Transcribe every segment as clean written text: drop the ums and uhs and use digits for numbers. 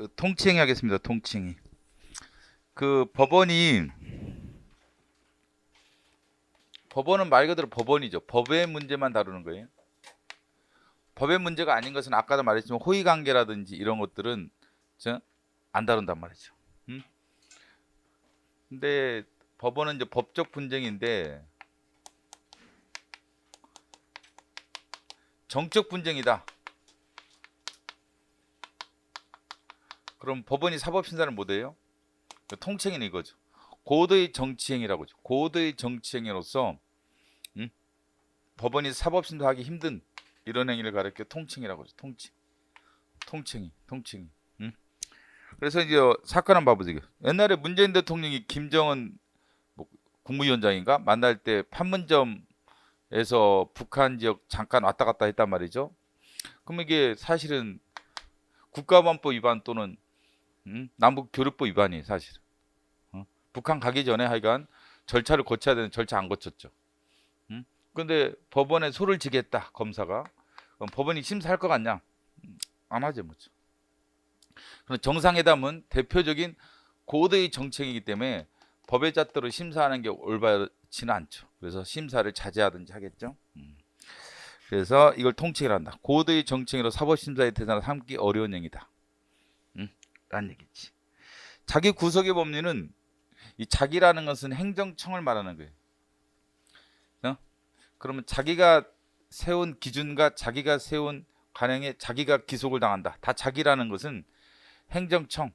통칭이 하겠습니다. 통칭이. 법원은 말 그대로 법원이죠. 법의 문제만 다루는 거예요. 법의 문제가 아닌 것은 아까도 말했지만 호의 관계라든지 이런 것들은 안 다룬단 말이죠. 근데 법원은 이제 법적 분쟁인데 정적 분쟁이다. 그럼 법원이 사법심사를 못해요? 통칭은 이거죠. 고도의 정치행위라고 하죠. 고도의 정치행위로서 법원이 사법심사하기 힘든 이런 행위를 가리켜 통칭이라고 하죠. 통칭이. 그래서 이제 사건 한번 봐보세요. 옛날에 문재인 대통령이 김정은 국무위원장인가 만날 때 판문점에서 북한 지역 잠깐 왔다 갔다 했단 말이죠. 그럼 이게 사실은 국가보안법 위반 또는 남북교류법 위반이 사실은. 북한 가기 전에 하여간 절차를 거쳐야 되는 절차 안 거쳤죠. 근데 법원에 소를 지겠다 검사가. 그럼 법원이 심사할 것 같냐? 안 하죠. 뭐죠. 그럼 정상회담은 대표적인 고도의 정책이기 때문에 법의 잣대로 심사하는 게 올바르지는 않죠. 그래서 심사를 자제하든지 하겠죠. 그래서 이걸 통칭을 한다. 고도의 정책으로 사법심사의 대상을 삼기 어려운 행위다. 라는 얘기지. 자기 구속의 법리는 이 자기라는 것은 행정청을 말하는 거예요. 그러면 자기가 세운 기준과 자기가 세운 관행에 자기가 기속을 당한다. 다 자기라는 것은 행정청을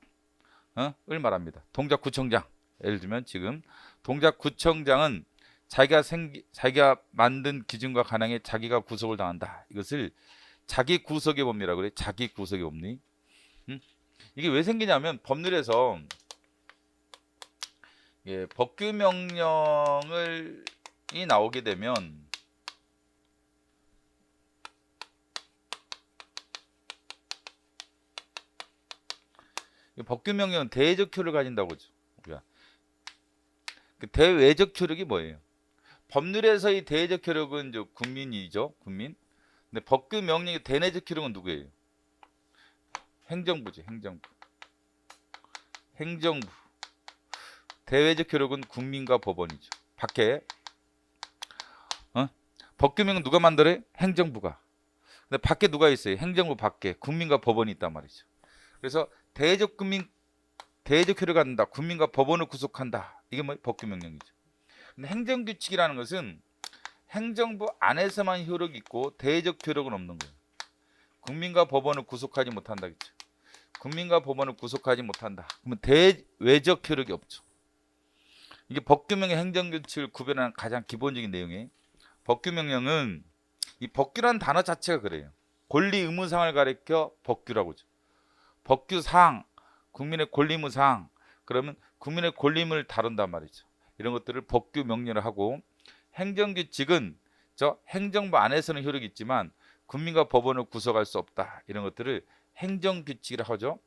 말합니다. 동작구청장. 예를 들면 지금 동작구청장은 자기가 만든 기준과 관행에 자기가 구속을 당한다. 이것을 자기 구속의 법리라고 그래. 자기 구속의 법리. 이게 왜 생기냐면 법률에서 법규 명령이 나오게 되면 법규 명령은 대외적 효력을 가진다고 하죠. 그 대외적 효력이 뭐예요? 법률에서의 대외적 효력은 이제 국민이죠. 국민. 근데 법규 명령의 대내적 효력은 누구예요? 행정부죠. 행정부. 대외적 효력은 국민과 법원이죠. 밖에 법규 명령 누가 만들어요? 행정부가. 근데 밖에 누가 있어요? 행정부 밖에 국민과 법원이 있단 말이죠. 그래서 대외적 효력을 갖는다. 국민과 법원을 구속한다. 이게 뭐 법규 명령이죠. 근데 행정규칙이라는 것은 행정부 안에서만 효력이 있고 대외적 효력은 없는 거예요. 국민과 법원을 구속하지 못한다겠죠. 국민과 법원을 구속하지 못한다. 그러면 대외적 효력이 없죠. 이게 법규 명령 행정규칙을 구별하는 가장 기본적인 내용이에요. 법규 명령은 이 법규라는 단어 자체가 그래요. 권리 의무상을 가리켜 법규라고 하죠. 법규사항, 국민의 권리 의무사항, 그러면 국민의 권리임을 다룬단 말이죠. 이런 것들을 법규 명령을 하고, 행정규칙은 행정부 안에서는 효력이 있지만 국민과 법원을 구속할 수 없다. 이런 것들을 행정규칙이라고 하죠.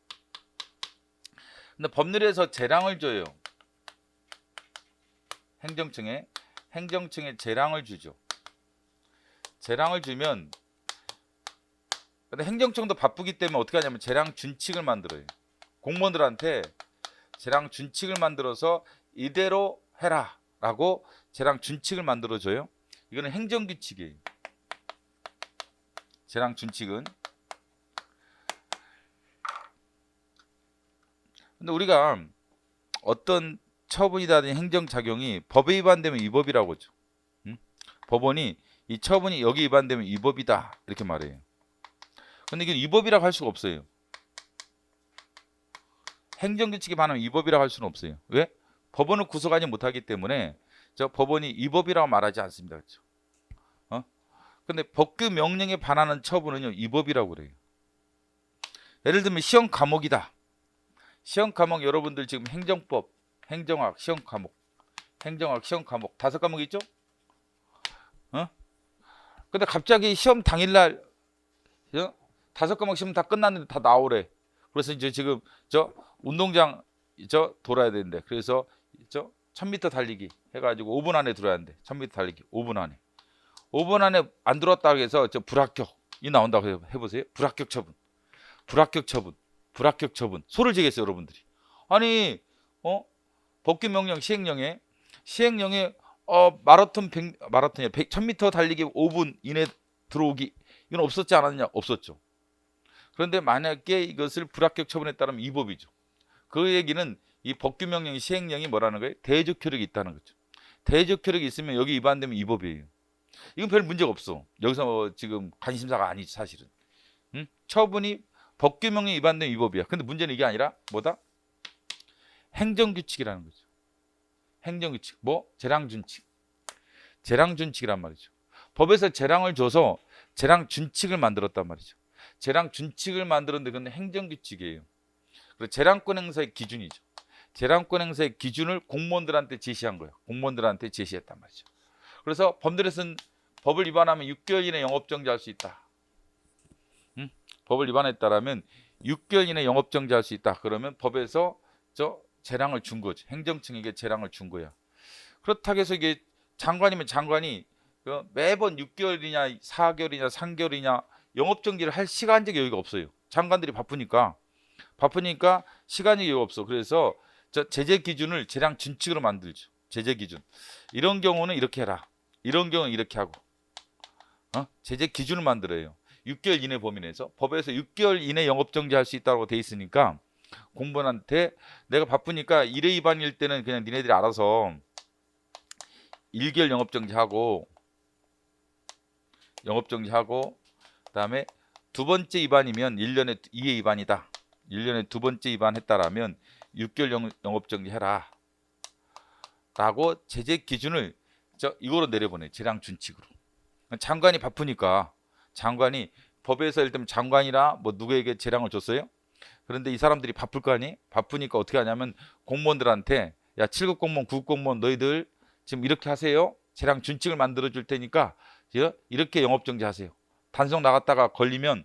근데 법률에서 재량을 줘요. 행정청에 재량을 주죠. 재량을 주면, 근데 행정청도 바쁘기 때문에 어떻게 하냐면 재량 준칙을 만들어요. 공무원들한테 재량 준칙을 만들어서 이대로 해라 라고 재량 준칙을 만들어줘요. 이거는 행정규칙이에요. 재량 준칙은. 근데 우리가 어떤 처분이라든지 행정작용이 법에 위반되면 위법이라고 하죠. 법원이 이 처분이 여기 위반되면 위법이다 이렇게 말해요. 근데 이게 위법이라고 할 수가 없어요. 행정규칙에 반하면 위법이라고 할 수는 없어요. 왜? 법원을 구속하지 못하기 때문에 법원이 위법이라고 말하지 않습니다. 그렇죠? 근데 법규 명령에 반하는 처분은요 위법이라고 그래요. 예를 들면 시험 과목이다. 시험 과목 여러분들 지금 행정법, 행정학 시험 과목, 5과목 있죠? 근데 갑자기 시험 당일날 5과목 시험 다 끝났는데 다 나오래. 그래서 이제 지금 운동장 돌아야 되는데, 그래서 1000m 달리기 해가지고 5분 안에 들어야 하는데 1000m 달리기 5분 안에 안 들어왔다고 해서 불합격이 나온다고 해보세요. 불합격 처분. 불합격 처분. 소를 지겠어요, 여러분들이. 아니, 법규명령 시행령에 마라톤이야. 1000m 달리기 5분 이내 들어오기. 이건 없었지 않았냐? 없었죠. 그런데 만약에 이것을 불합격 처분에 따르면 위법이죠. 그 얘기는 이 법규명령 시행령이 뭐라는 거예요? 대적 효력이 있다는 거죠. 대적 효력이 있으면 여기 위반되면 위법이에요. 이건 별 문제가 없어. 여기서 지금 관심사가 아니지 사실은. 처분이 법규명령 위반되면 위법이야. 근데 문제는 이게 아니라 뭐다? 행정규칙이라는 거죠. 행정규칙. 재량준칙. 재량준칙이란 말이죠. 법에서 재량을 줘서 재량준칙을 만들었단 말이죠. 재량준칙을 만들었는데 그건 행정규칙이에요. 그리고 재량권 행사의 기준이죠. 재량권 행사의 기준을 공무원들한테 제시한 거예요. 공무원들한테 제시했단 말이죠. 그래서 법률에서는 법을 위반하면 6개월 이내 영업정지할 수 있다. 법을 위반했다라면 6개월 이내 영업정지할 수 있다. 그러면 법에서 재량을 준 거지. 행정청에게 재량을 준 거야. 그렇다고 해서 이게 장관이면 장관이 매번 6개월이냐 4개월이냐 3개월이냐 영업정지를 할 시간적 여유가 없어요. 장관들이 바쁘니까 시간이 여유가 없어. 그래서 제재 기준을 재량 준칙으로 만들죠. 제재 기준. 이런 경우는 이렇게 해라. 이런 경우는 이렇게 하고. 제재 기준을 만들어요. 6개월 이내 범위 내에서. 법에서 6개월 이내 영업정지 할 수 있다고 돼 있으니까 공무원한테 내가 바쁘니까 1회 위반일 때는 그냥 니네들이 알아서 1개월 영업정지하고 그다음에 두 번째 위반이면 1년에 2회 위반이다. 1년에 두 번째 위반했다라면 6개월 영업정지 해라. 라고 제재 기준을 이거로 내려보내. 재량 준칙으로. 장관이 바쁘니까 장관이 법에서 예를 들면 장관이나 누구에게 재량을 줬어요. 그런데 이 사람들이 바쁠 거 아니? 바쁘니까 어떻게 하냐면 공무원들한테 야 7급 공무원 9급 공무원 너희들 지금 이렇게 하세요. 재량 준칙을 만들어 줄 테니까 이렇게 영업정지 하세요. 단속 나갔다가 걸리면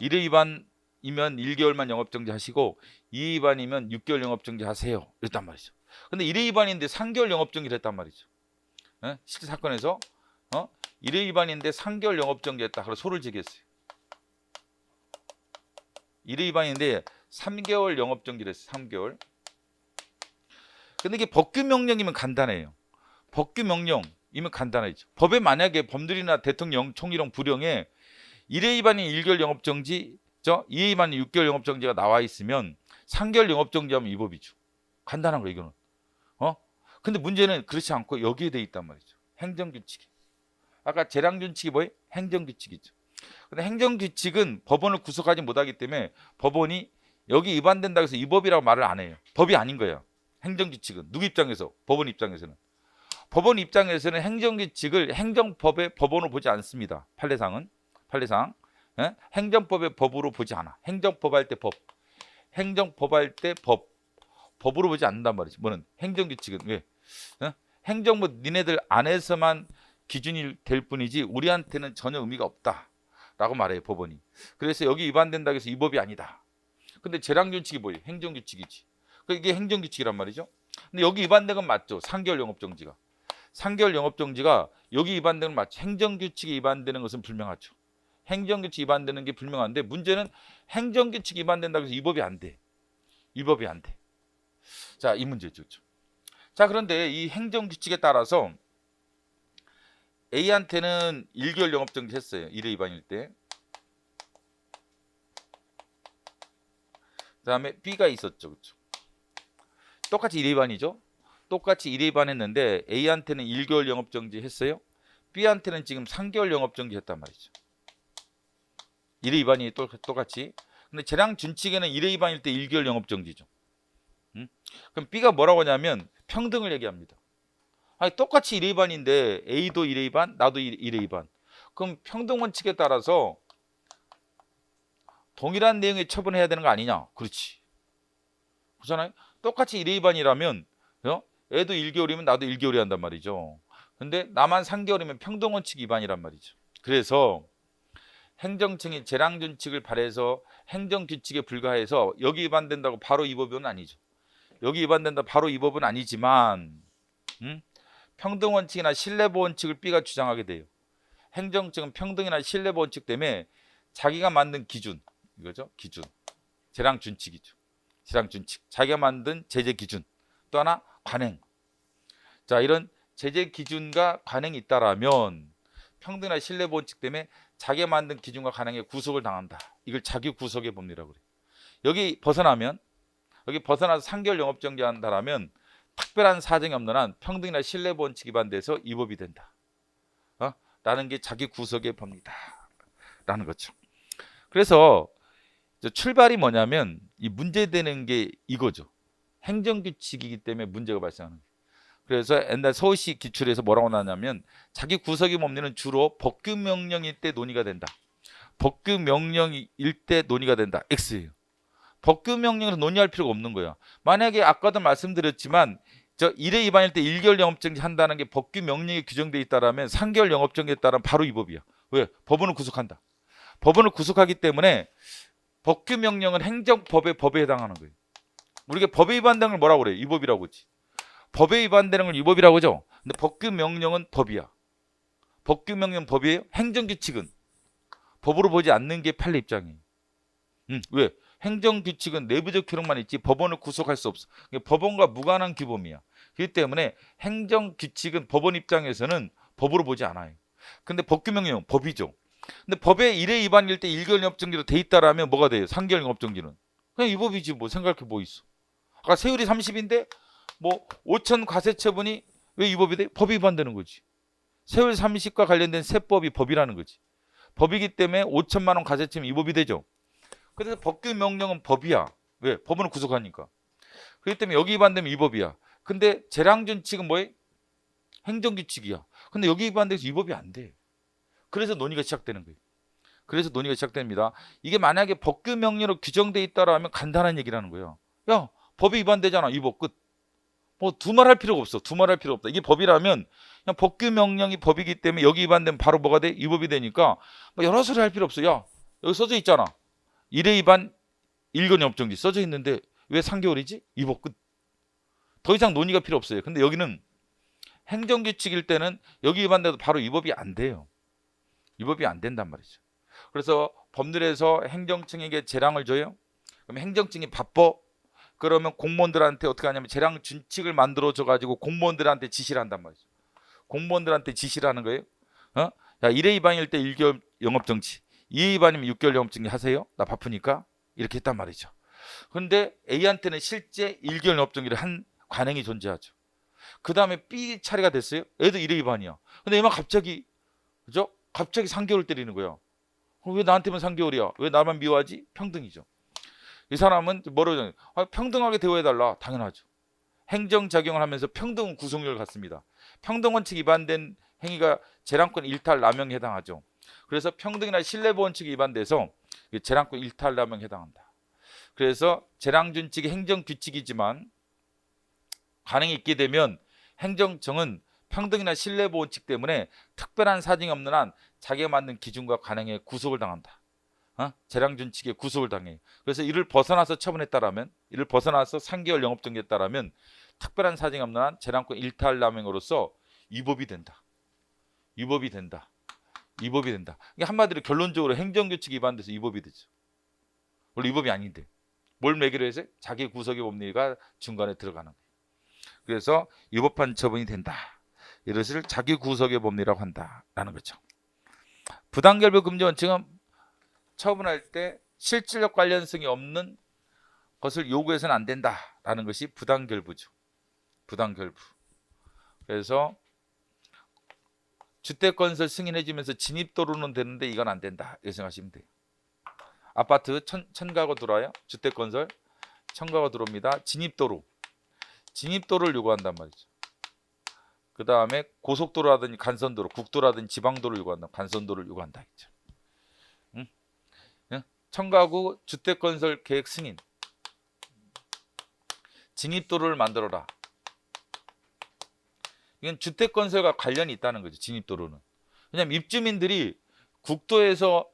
1회 위반이면 1개월만 영업정지 하시고 2회 위반이면 6개월 영업정지 하세요. 이랬단 말이죠. 근데 1회 위반인데 3개월 영업정지를 했단 말이죠. 실제 사건에서 1회 위반인데 3개월 영업정지 했다. 그래서 소를 지겠어요. 1회 위반인데 3개월 영업정지를 했어요. 3개월. 근데 이게 법규명령이면 간단해요. 법규명령이면 간단하죠. 법에 만약에 법률이나 대통령 총리령 부령에 1회 위반이 1개월 영업정지, 2회 위반이 6개월 영업정지가 나와 있으면 3개월 영업정지하면 위법이죠. 간단한 거 이거는. 근데 문제는 그렇지 않고 여기에 돼 있단 말이죠. 행정규칙이. 아까 재량준칙이 뭐예요? 행정규칙이죠. 근데 행정규칙은 법원을 구속하지 못하기 때문에 법원이 여기 위반된다고 해서 위법이라고 말을 안 해요. 법이 아닌 거예요. 행정규칙은. 누구 입장에서? 법원 입장에서는. 법원 입장에서는 행정규칙을 행정법의 법원으로 보지 않습니다. 판례상 행정법의 법으로 보지 않아. 행정법 할 때 법으로 보지 않는단 말이지. 뭐는 행정규칙은 왜? 행정부 니네들 안에서만 기준이 될 뿐이지 우리한테는 전혀 의미가 없다라고 말해요. 법원이. 그래서 여기 위반된다고 해서 위법이 아니다. 근데 재량준칙이 뭐예요? 행정규칙이지. 이게 행정규칙이란 말이죠. 근데 여기 위반된 건 맞죠. 3개월 영업정지가. 3개월 영업정지가 여기 위반되는 건 맞죠. 행정규칙이 위반되는 것은 불명하죠. 행정규칙 위반되는 게 불명한데 문제는 행정규칙 위반된다고 해서 위법이 안 돼. 위법이 안 돼. 자, 이 문제죠. 자, 그런데 이 행정규칙에 따라서 A한테는 1개월 영업정지 했어요. 1회 위반일 때. 그 다음에 B가 있었죠. 그렇죠? 똑같이 1회 위반이죠. 똑같이 1회 위반했는데 A한테는 1개월 영업정지 했어요. B한테는 지금 3개월 영업정지 했단 말이죠. 1회 위반이 똑같이. 근데 재량준칙에는 1회 위반일 때 1개월 영업정지죠. 그럼 B가 뭐라고 하냐면 평등을 얘기합니다. 아니, 똑같이 1회 위반인데 A도 1회 위반, 나도 1회 위반. 그럼 평등 원칙에 따라서 동일한 내용의 처분해야 되는 거 아니냐? 그렇지. 그렇잖아요. 똑같이 1회 위반이라면 애도 1개월이면 나도 1개월이 한단 말이죠. 근데 나만 3개월이면 평등 원칙 위반이란 말이죠. 그래서 행정청이 재량준칙을 발해서 행정규칙에 불과해서 여기 위반된다고 바로 위법은 아니죠. 여기 위반된다 바로 위법은 아니지만 평등원칙이나 신뢰보원칙을 B가 주장하게 돼요. 행정청은 평등이나 신뢰보원칙 때문에 자기가 만든 기준, 이거죠. 기준. 재량 준칙이죠. 재량 준칙. 자기가 만든 제재 기준. 또 하나 관행. 자, 이런 제재 기준과 관행이 있다라면 평등이나 신뢰 원칙 때문에 자기가 만든 기준과 관행에 구속을 당한다. 이걸 자기 구속의 법리라고 그래요. 여기 벗어나서 3개월 영업 정지한다라면 특별한 사정이 없는 한 평등이나 신뢰 원칙 위반돼서 위법이 된다. 라는 게 자기 구속의 법리다. 라는 거죠. 그래서 출발이 뭐냐면 이 문제되는 게 이거죠. 행정규칙이기 때문에 문제가 발생하는 거예요. 그래서 옛날 서울시 기출에서 뭐라고 나왔냐면 자기 구속의 법리는 주로 법규명령일 때 논의가 된다. 법규명령일 때 논의가 된다. X예요. 법규명령에서 논의할 필요가 없는 거야. 만약에 아까도 말씀드렸지만 1회 위반일 때 1개월 영업정지 한다는 게 법규명령에 규정되어 있다라면 3개월 영업정지에 따르면 바로 위법이야. 왜? 법원을 구속한다. 법원을 구속하기 때문에 법규명령은 행정법의 법에 해당하는 거예요. 우리가 법에 위반되는 걸 뭐라고 그래요? 위법이라고 하지. 법에 위반되는 걸 위법이라고 하죠. 근데 법규명령은 법이야. 법규명령 법이에요. 행정규칙은 법으로 보지 않는 게 판례 입장이에요. 왜? 행정규칙은 내부적 기록만 있지 법원을 구속할 수 없어. 법원과 무관한 규범이야. 그렇기 때문에 행정규칙은 법원 입장에서는 법으로 보지 않아요. 근데 법규명령 법이죠. 근데 법에 1회 위반일 때 1개월 영업정지로 돼 있다라면 뭐가 돼요? 3개월 영업정지는 그냥 위법이지. 뭐 생각할 게 뭐 있어. 아까 세율이 30인데 뭐 5천 과세처분이 왜 위법이 돼? 법이 위반되는 거지. 세율 30과 관련된 세법이 법이라는 거지. 법이기 때문에 5천만 원 과세처분 위법이 되죠. 그래서 법규명령은 법이야. 왜? 법원을 구속하니까. 그렇기 때문에 여기 위반되면 위법이야. 근데 재량준칙은 뭐예요? 행정규칙이야. 근데 여기 위반돼서 위법이 안 돼. 그래서 논의가 시작되는 거예요. 그래서 논의가 시작됩니다. 이게 만약에 법규명령으로 규정돼 있다라면 간단한 얘기라는 거예요. 야, 법이 위반되잖아. 위법 끝. 뭐 두말할 필요가 없어. 두말할 필요 없다. 이게 법이라면 그냥 법규명령이 법이기 때문에 여기 위반되면 바로 뭐가 돼? 위법이 되니까 뭐 여러 소리 할 필요 없어. 야, 여기 써져 있잖아. 1회 위반 1개월 영업정지 써져 있는데 왜 3개월이지? 위법 끝. 더 이상 논의가 필요 없어요. 근데 여기는 행정규칙일 때는 여기 위반돼도 바로 위법이 안 돼요. 위법이 안 된단 말이죠. 그래서 법률에서 행정청에게 재량을 줘요. 그럼 행정청이 바빠. 그러면 공무원들한테 어떻게 하냐면 재량 준칙을 만들어줘 가지고 공무원들한테 지시를 한단 말이죠. 공무원들한테 지시를 하는 거예요. 야, 1회 위반일 때 1개월 영업정지, 2회 위반이면 6개월 영업정지 하세요. 나 바쁘니까. 이렇게 했단 말이죠. 그런데 A한테는 실제 1개월 영업정지를 한 관행이 존재하죠. 그 다음에 B 차례가 됐어요. 애도 1회 위반이야. 근데 얘만 갑자기, 그죠? 갑자기 3개월 때리는 거야. 왜 나한테만 3개월이야? 왜 나만 미워하지? 평등이죠. 이 사람은 뭐라고 평등하게 대우해달라. 당연하죠. 행정작용을 하면서 평등 구속력을 갖습니다. 평등원칙 위반된 행위가 재량권 일탈 남용에 해당하죠. 그래서 평등이나 신뢰보원칙이 위반돼서 재량권 일탈 남용에 해당한다. 그래서 재량준칙이 행정규칙이지만 관행이 있게 되면 행정청은 평등이나 신뢰보원칙 때문에 특별한 사정이 없는 한 자기가 만든 기준과 관행에 구속을 당한다. 재량준칙에 구속을 당해. 그래서 이를 벗어나서 처분했다라면, 이를 벗어나서 3개월 영업정지했다라면 특별한 사정이 없는 한 재량권 일탈 남용으로서 위법이 된다. 위법이 된다. 위법이 된다. 이게 한마디로 결론적으로 행정규칙 위반돼서 위법이 되죠. 원래 위법이 아닌데 뭘 매개로 해서 자기 구속의 법리가 중간에 들어가는 거예요. 그래서 위법한 처분이 된다. 이것을 자기 구속의 법리라고 한다라는 거죠. 부당결부 금지 원칙은 처분할 때 실질적 관련성이 없는 것을 요구해서는 안 된다라는 것이 부당결부죠. 부당결부. 그래서 주택건설 승인해주면서 진입도로는 되는데 이건 안 된다. 이렇게 생각하시면 돼요. 아파트 천가구 들어와요. 주택건설 천가구 들어옵니다. 진입도로. 진입도로를 요구한단 말이죠. 그 다음에 고속도로라든지 간선도로, 국도라든지 지방도로를 요구한다. 간선도로를 요구한다. 했죠. 천가구 주택건설 계획 승인. 진입도로를 만들어라. 이건 주택건설과 관련이 있다는 거죠. 진입도로는. 왜냐하면 입주민들이 국도에서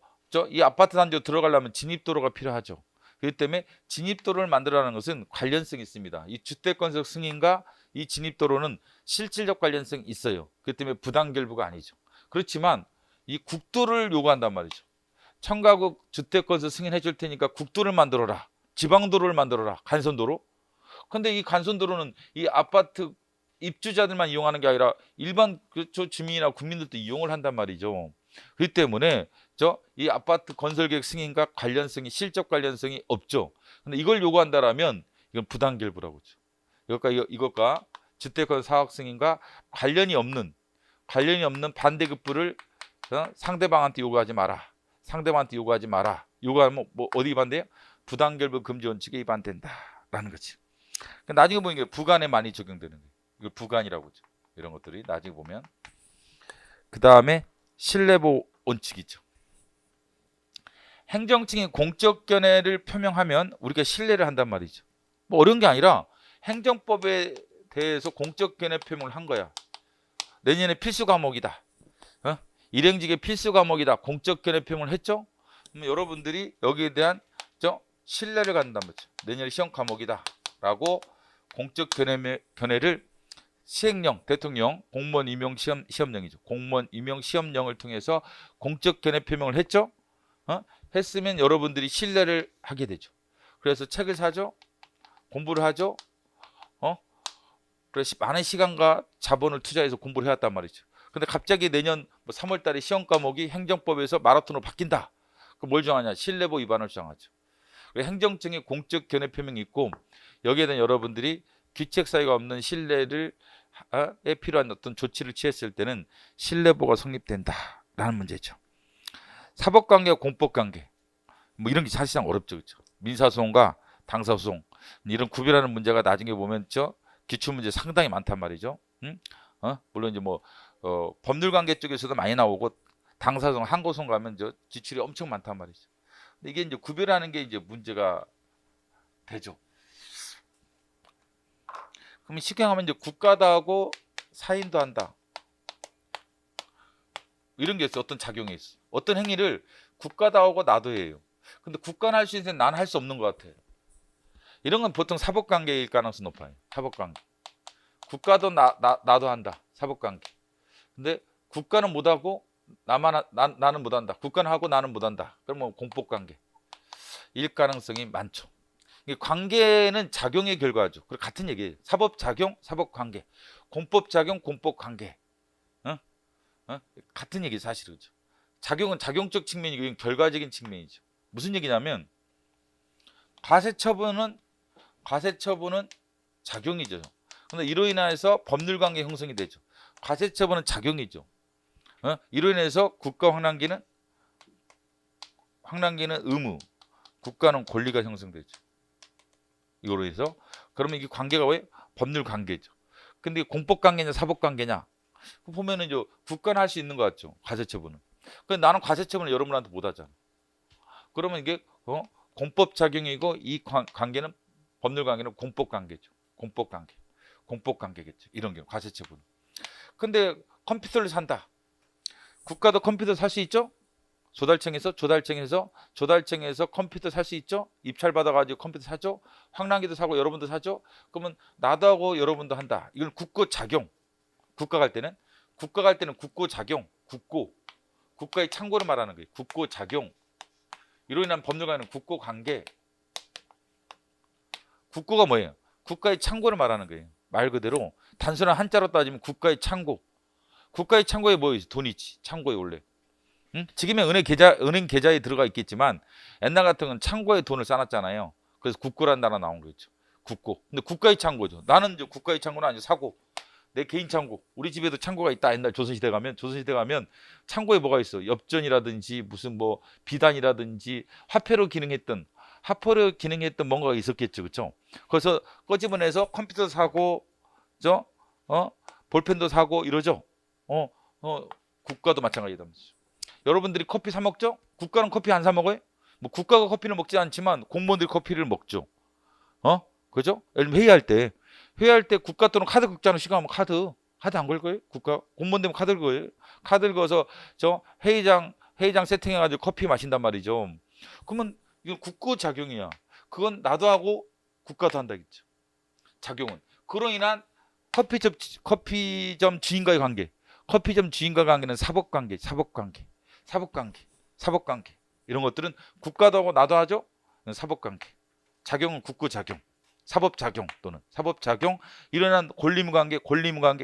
이 아파트 단지로 들어가려면 진입도로가 필요하죠. 그렇기 때문에 진입도로를 만들어라는 것은 관련성이 있습니다. 이 주택건설 승인과 이 진입도로는 실질적 관련성이 있어요. 그렇기 때문에 부당결부가 아니죠. 그렇지만 이 국도를 요구한단 말이죠. 천가구 주택건설 승인해 줄 테니까 국도를 만들어라. 지방도로를 만들어라. 간선도로. 근데 이 간선도로는 이 아파트 입주자들만 이용하는 게 아니라 일반 주민이나 국민들도 이용을 한단 말이죠. 그렇기 때문에 이 아파트 건설 계획 승인과 관련성이 실적 관련성이 없죠. 근데 이걸 요구한다라면 이건 부당결부라고 하죠. 이것과 주택건 사업 승인과 관련이 없는 반대급부를 상대방한테 요구하지 마라. 상대방한테 요구하지 마라. 요구하면 뭐 어디 위반돼요? 부당결부 금지 원칙에 위반된다라는 거지. 나중에 보면 이게 부간에 많이 적용되는 거예요. 이걸 부간이라고 하죠. 이런 것들이 나중에 보면. 그 다음에 신뢰보호 원칙이죠. 행정층이 공적 견해를 표명하면 우리가 신뢰를 한단 말이죠. 뭐 어려운 게 아니라 행정법에 대해서 공적 견해 표명을 한 거야. 내년에 필수 과목이다. 일행직의 필수 과목이다. 공적 견해 표명을 했죠. 그럼 여러분들이 여기에 대한 신뢰를 갖는단 말이죠. 내년에 시험 과목이다. 라고 공적 견해를 시행령, 대통령, 공무원 임용 시험령이죠. 공무원 임용 시험령을 통해서 공적 견해 표명을 했죠. 했으면 여러분들이 신뢰를 하게 되죠. 그래서 책을 사죠. 공부를 하죠. 그래서 많은 시간과 자본을 투자해서 공부를 해왔단 말이죠. 근데 갑자기 내년 3월 달에 시험 과목이 행정법에서 마라톤으로 바뀐다. 그럼 뭘 정하냐? 신뢰보호 위반을 정하죠. 행정청의 공적 견해 표명이 있고 여기에 대한 여러분들이 규칙 사유가 없는 신뢰를 에 필요한 어떤 조치를 취했을 때는 신뢰보호가 성립된다라는 문제죠. 사법관계와 공법관계 뭐 이런 게 사실상 어렵죠, 그렇죠? 민사소송과 당사소송 이런 구별하는 문제가 나중에 보면 기출 문제 상당히 많단 말이죠. 물론 이제 법률관계 쪽에서도 많이 나오고 당사소송, 항고소송 가면 기출이 엄청 많단 말이죠. 근데 이게 이제 구별하는 게 이제 문제가 되죠. 그럼 쉽게 하면 이제 국가도 하고 사인도 한다. 이런 게 있어. 어떤 작용이 있어. 어떤 행위를 국가도 하고 나도 해요. 근데 국가는 할 수 있는데 나는 할 수 없는 것 같아. 이런 건 보통 사법관계일 가능성이 높아요. 사법관계. 국가도 나도 한다. 사법관계. 근데 국가는 못하고 나는 못한다. 국가는 하고 나는 못한다. 그러면 공법관계. 일 가능성이 많죠. 관계는 작용의 결과죠. 그리고 같은 얘기예요. 사법작용, 사법관계. 공법작용, 공법관계. 같은 얘기 사실은. 그렇죠. 작용은 작용적 측면이고 이건 결과적인 측면이죠. 무슨 얘기냐면 과세처분은 작용이죠. 그런데 이로 인해서 법률관계 형성이 되죠. 과세처분은 작용이죠. 이로 인해서 국가 황당기는 의무, 국가는 권리가 형성되죠. 이거로 해서 그러면 이게 관계가 왜 법률 관계죠. 근데 공법 관계냐 사법 관계냐 보면은 국가는 할 수 있는 것 같죠. 과세처분은. 근데 나는 과세처분을 여러분한테 못 하잖아. 그러면 이게 공법 작용이고 이 관계는 법률 관계는 공법 관계죠. 공법 관계겠죠. 이런 경우 과세처분. 근데 컴퓨터를 산다. 국가도 컴퓨터 살 수 있죠? 조달청에서 컴퓨터 살 수 있죠? 입찰 받아가지고 컴퓨터 사죠? 황랑기도 사고 여러분도 사죠? 그러면 나도 하고 여러분도 한다. 이건 국고작용. 국가 갈 때는 국고작용. 국가의 창고를 말하는 거예요. 국고작용. 이로 인한 법률관계는 국고관계. 국고가 뭐예요? 국가의 창고를 말하는 거예요. 말 그대로 단순한 한자로 따지면 국가의 창고. 국가의 창고에 뭐 있어? 돈 있지. 창고에 원래. 지금은 은행 계좌에 들어가 있겠지만 옛날 같은 건 창고에 돈을 쌓았잖아요. 그래서 국고라는 단어 나온 거죠. 국고. 근데 국가의 창고죠. 나는 이제 국가의 창고는 아니고 사고. 내 개인 창고. 우리 집에도 창고가 있다. 옛날 조선시대 가면 창고에 뭐가 있어? 엽전이라든지 무슨 비단이라든지 화폐로 기능했던 뭔가가 있었겠죠. 그렇죠? 그래서 꺼집어내서 컴퓨터 사고 볼펜도 사고 이러죠. 국가도 마찬가지다면서. 여러분들이 커피 사 먹죠? 국가는 커피 안 사 먹어요? 국가가 커피를 먹지 않지만 공무원들이 커피를 먹죠. 그죠? 예를 들면 회의할 때 국가 또는 카드 긁자는 시간 하면 카드 안 걸 거예요? 공무원 되면 카드 걸 거예요? 카드 긁어서 회의장 세팅해가지고 커피 마신단 말이죠. 그러면 이건 국고 작용이야. 그건 나도 하고 국가도 한다겠죠. 작용은. 그로 인한 커피점 주인과의 관계. 커피점 주인과 관계는 사법관계. 이런 것들은 국가도 하고 나도 하죠. 사법관계. 작용은 국구작용, 사법작용 또는 사법작용 일어난 권리무관계,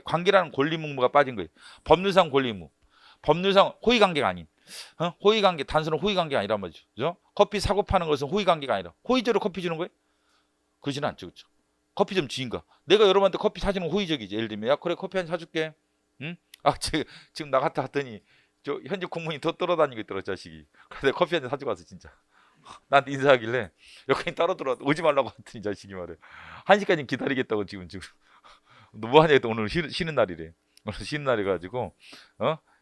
관계라는 권리무가 빠진 거예요. 법률상 권리무, 법률상 호의관계가 아닌 호의관계, 단순한 호의관계가 아니란 말이죠. 그죠? 커피 사고 파는 것은 호의관계가 아니라 호의적으로 커피 주는 거예요? 그러지는 않죠. 그렇죠? 커피 좀 지인가? 내가 여러분한테 커피 사주는 호의적이지. 예를 들면 야 그래 커피 한 잔 사줄게. 응? 아 지금 나 갔다 왔더니 저 현직 공무원이 더 떨어다니고 있더라 자식이. 그래서 커피 한 잔 사주고 왔어 진짜. 나한테 인사하길래 여기 따로 들어와 오지 말라고 했더니 자식이 말해. 1시까지 기다리겠다고 지금 너 뭐 하냐 했더니 오늘 쉬는 날이래. 오늘 쉬는 날이가지고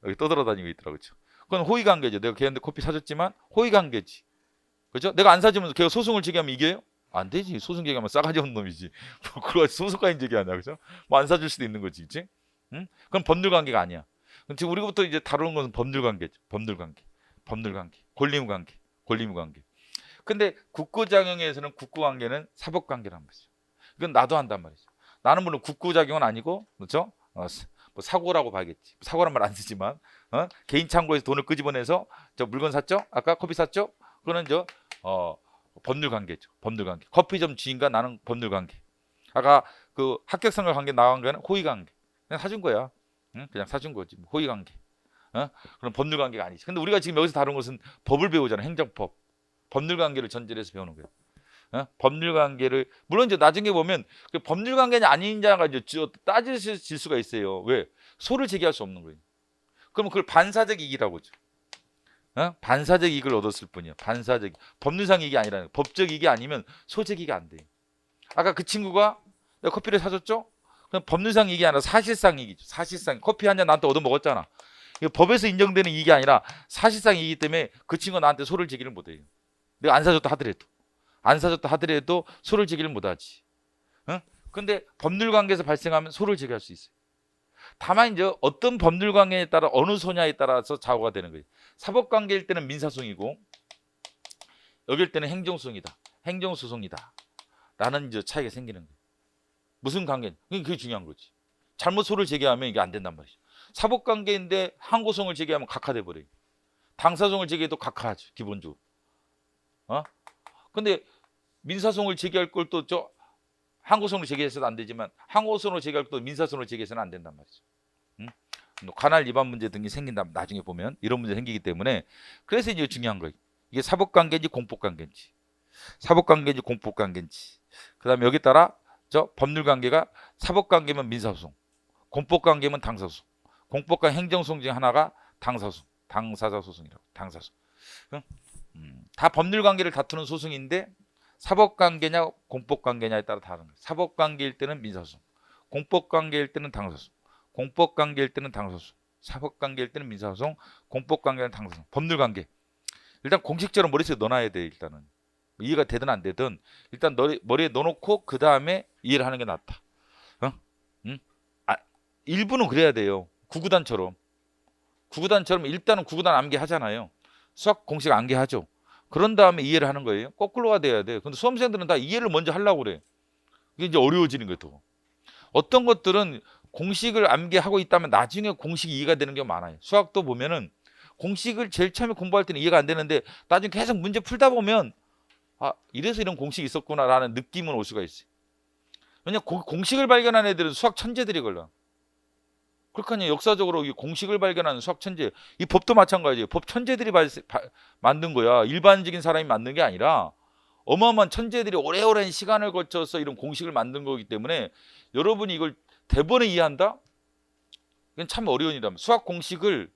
여기 떠돌아다니고 있더라고요. 그건 호의관계죠. 내가 걔한테 커피 사줬지만 호의관계지. 그죠? 내가 안 사주면 걔가 소송을 제기하면 이겨요? 안 되지. 소송 제기하면 싸가지 없는 놈이지. 뭐 그걸 소송까지 제기하냐, 그죠? 뭐 안 사줄 수도 있는 거지, 그치? 응? 그건 법률관계가 아니야. 지금 우리부터 이제 다루는 것은 법률관계죠. 법률관계, 권리무관계. 근데 국구작용에서는 국구관계는 사법관계란 말이죠. 이건 나도 한단 말이죠. 나는 물론 국구작용은 아니고, 그렇죠? 뭐 사고라고 봐야겠지. 사고란 말 안 쓰지만, 개인 창고에서 돈을 끄집어내서 저 물건 샀죠? 아까 커피 샀죠? 그거는 법률관계죠. 법률관계. 커피점 주인과 나는 법률관계. 아까 그 합격선거 관계 나간 거는 호의관계. 그냥 사준 거야. 응? 그냥 사준 거지. 호의관계. 그럼 법률관계가 아니지. 근데 우리가 지금 여기서 다룬 것은 법을 배우잖아. 행정법. 법률관계를 전제로 해서 배우는 거예요. 법률관계를 물론 이제 나중에 보면 그 법률관계냐 아닌자가 이제 따질 수가 있어요. 왜? 소를 제기할 수 없는 거예요. 그러면 그걸 반사적 이익이라고 하죠. 반사적 이익을 얻었을 뿐이야. 반사적 법률상 이익이 아니라 법적 이익이 아니면 소적 이익이 안 돼. 아까 그 친구가 내가 커피를 사줬죠? 그럼 법률상 이익이 아니라 사실상 이익이죠. 사실상 커피 한 잔 나한테 얻어 먹었잖아. 이거 법에서 인정되는 이익이 아니라 사실상 이익이기 때문에 그 친구가 나한테 소를 제기를 못해요. 내가 안 사줬다 하더라도 소를 제기를 못하지. 근데 법률관계에서 발생하면 소를 제기할 수 있어요. 다만 이제 어떤 법률관계에 따라 어느 소냐에 따라서 좌우가 되는 거예요. 사법관계일 때는 민사소송이고 여길 때는 행정소송이다. 행정소송이다. 라는 이제 차이가 생기는 거예요. 무슨 관계? 그게 중요한 거지. 잘못 소를 제기하면 이게 안 된단 말이죠. 사법관계인데 항고소송을 제기하면 각하돼 버려요. 당사소송을 제기해도 각하하죠. 기본적으로. 근데 민사소송을 제기할 걸 또 항고소송을 제기해서는 안 되지만 항고소송을 제기할 것도 민사소송을 제기해서는 안 된단 말이죠. 관할 위반 문제 등이 생긴다. 나중에 보면 이런 문제 생기기 때문에 그래서 이제 중요한 거예요. 이게 사법관계인지 공법관계인지, 사법관계인지 공법관계인지. 그다음에 여기 따라 법률관계가 사법관계면 민사소송, 공법관계면 당사소송, 공법관 행정소송 중에 하나가 당사소송, 당사자소송이라고. 당사소송. 다 법률관계를 다투는 소송인데 사법관계냐 공법관계냐에 따라 다른 거예요. 사법관계일 때는 민사소송, 공법관계일 때는 당사소송, 공법관계일 때는 당사소송, 사법관계일 때는 민사소송, 공법관계는 당사소송. 법률관계 일단 공식적으로 머릿속에 넣어놔야 돼. 일단은 이해가 되든 안 되든 일단 머리에 넣어놓고 그 다음에 이해를 하는 게 낫다. 일부는 그래야 돼요. 구구단처럼 일단은 구구단 암기하잖아요. 수학 공식 암기하죠. 그런 다음에 이해를 하는 거예요. 거꾸로가 돼야 돼. 근데 수험생들은 다 이해를 먼저 하려고 그래. 이게 이제 어려워지는 거예요. 또. 어떤 것들은 공식을 암기하고 있다면 나중에 공식이 이해가 되는 경우가 많아요. 수학도 보면은 공식을 제일 처음에 공부할 때는 이해가 안 되는데 나중에 계속 문제 풀다 보면 이래서 이런 공식이 있었구나라는 느낌은 올 수가 있어요. 왜냐면 공식을 발견한 애들은 수학 천재들이걸요. 그렇거든요. 역사적으로 이 공식을 발견하는 수학 천재, 이 법도 마찬가지예요. 법 천재들이 만든 거야. 일반적인 사람이 만든 게 아니라 어마어마한 천재들이 오래오랜 시간을 거쳐서 이런 공식을 만든 거기 때문에 여러분이 이걸 대번에 이해한다? 이건 참 어려운 일이다. 수학 공식을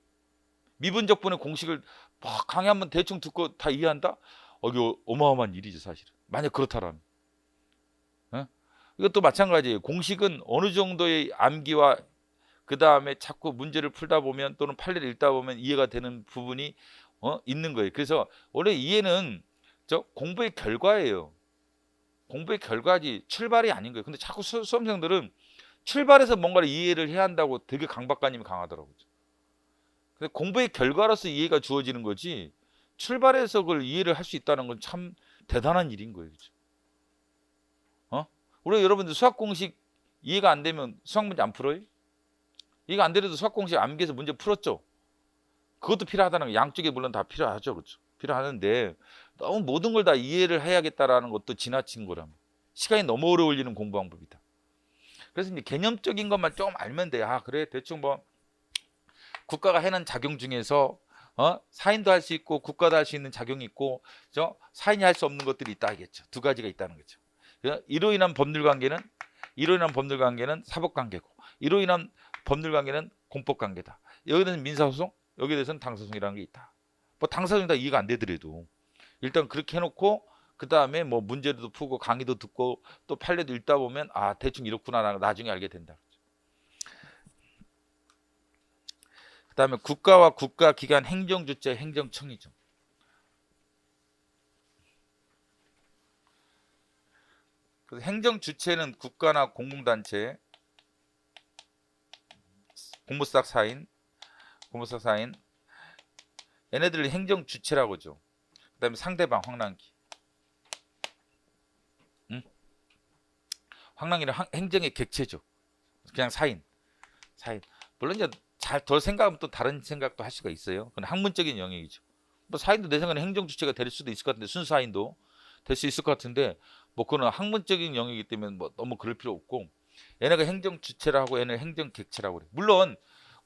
미분적분의 공식을 막 강의 한번 대충 듣고 다 이해한다? 이거 어마어마한 일이죠, 사실은. 만약 그렇다라면. 이것도 마찬가지예요. 공식은 어느 정도의 암기와 그 다음에 자꾸 문제를 풀다 보면 또는 판례를 읽다 보면 이해가 되는 부분이 있는 거예요. 그래서 원래 이해는 공부의 결과예요. 공부의 결과지 출발이 아닌 거예요. 근데 자꾸 수험생들은 출발해서 뭔가를 이해를 해야 한다고 되게 강박관념이 강하더라고요. 근데 공부의 결과로서 이해가 주어지는 거지 출발해서 그걸 이해를 할 수 있다는 건 참 대단한 일인 거예요. 그렇죠? 우리 여러분들 수학 공식 이해가 안 되면 수학 문제 안 풀어요? 이해가 안 되려도 수학 공식 암기해서 문제 풀었죠? 그것도 필요하다는 거 양쪽에 물론 다 필요하죠. 그렇죠? 필요하는데 너무 모든 걸 다 이해를 해야겠다라는 것도 지나친 거라면 시간이 너무 오래 걸리는 공부 방법이다. 그래서 이제 개념적인 것만 좀 알면 돼. 아 그래 대충 뭐 국가가 해는 작용 중에서 사인도 할 수 있고 국가도 할 수 있는 작용이 있고 사인이 할 수 없는 것들이 있다 하겠죠. 두 가지가 있다는 거죠. 이로 인한 법률 관계는 사법 관계고 이로 인한 법률 관계는 공법 관계다. 여기에 대해서는 민사소송, 여기에 대해서는 당사소송이라는 게 있다. 뭐 당사소송이 다 이해가 안 되더라도 일단 그렇게 해놓고 그 다음에 뭐 문제도 풀고 강의도 듣고 또 판례도 읽다 보면 아 대충 이렇구나 나중에 알게 된다. 그 다음에 국가와 국가기관 행정주체 행정청이죠. 그래서 행정주체는 국가나 공공단체, 공무싹 사인 얘네들을 행정주체라고 하죠. 그 다음에 상대방 황랑기 황랑기는 행정의 객체죠. 그냥 사인 물론 이제 잘 더 생각하면 또 다른 생각도 할 수가 있어요. 그건 학문적인 영역이죠. 뭐 사인도 내 생각에는 행정주체가 될 수도 있을 것 같은데 순사인도 될 수 있을 것 같은데 뭐 그거는 학문적인 영역이기 때문에 뭐 너무 그럴 필요 없고 얘네가 행정주체라고 얘네는 행정객체라고 그래. 물론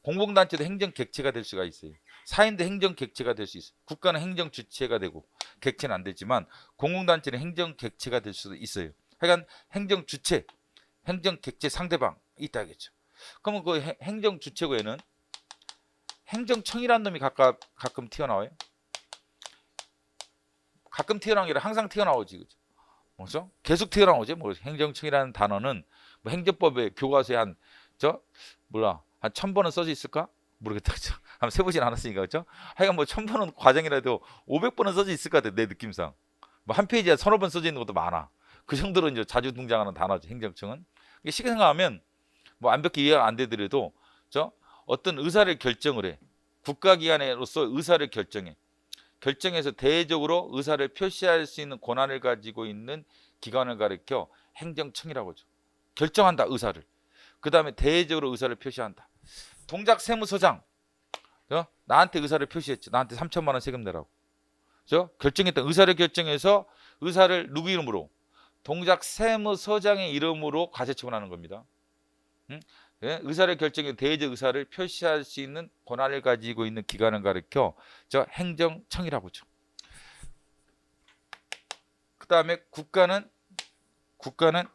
공공단체도 행정객체가 될 수가 있어요. 사인도 행정객체가 될 수 있어요. 국가는 행정주체가 되고 객체는 안 되지만 공공단체는 행정객체가 될 수도 있어요. 하여간 행정주체, 행정객체 상대방 있다겠죠. 그러면 그 행정주체고 얘는 행정청이라는 놈이 가끔 튀어나와요. 가끔 튀어나온 게 아니라 항상 튀어나오지, 그죠? 뭐죠? 계속 튀어나오지. 뭐 행정청이라는 단어는 뭐 행정법의 교과서에 한 1000번은 써져 있을까? 모르겠다, 그죠? 한번 세보진 않았으니까, 그죠? 하여간 뭐 1000번은 과정이라도 500번은 써져 있을 것 같아, 내 느낌상. 뭐 한 페이지에 1000번 써져 있는 것도 많아. 그 정도로 이제 자주 등장하는 단어죠, 행정청은. 이게 쉽게 생각하면 뭐 완벽히 이해가 안 되더라도 어떤 의사를 결정을 해. 국가기관으로서 의사를 결정해서 대외적으로 의사를 표시할 수 있는 권한을 가지고 있는 기관을 가리켜 행정청이라고 하죠. 결정한다, 의사를. 그 다음에 대외적으로 의사를 표시한다. 동작세무서장 나한테 의사를 표시했지. 나한테 3천만 원 세금 내라고. 결정했다. 의사를 결정해서 의사를 누구 이름으로? 동작세무서장의 이름으로 과세처분하는 겁니다. 의사를 결정해 대외적 의사를 표시할 수 있는 권한을 가지고 있는 기관을 가리켜 행정청이라고 하죠. 그 다음에 국가는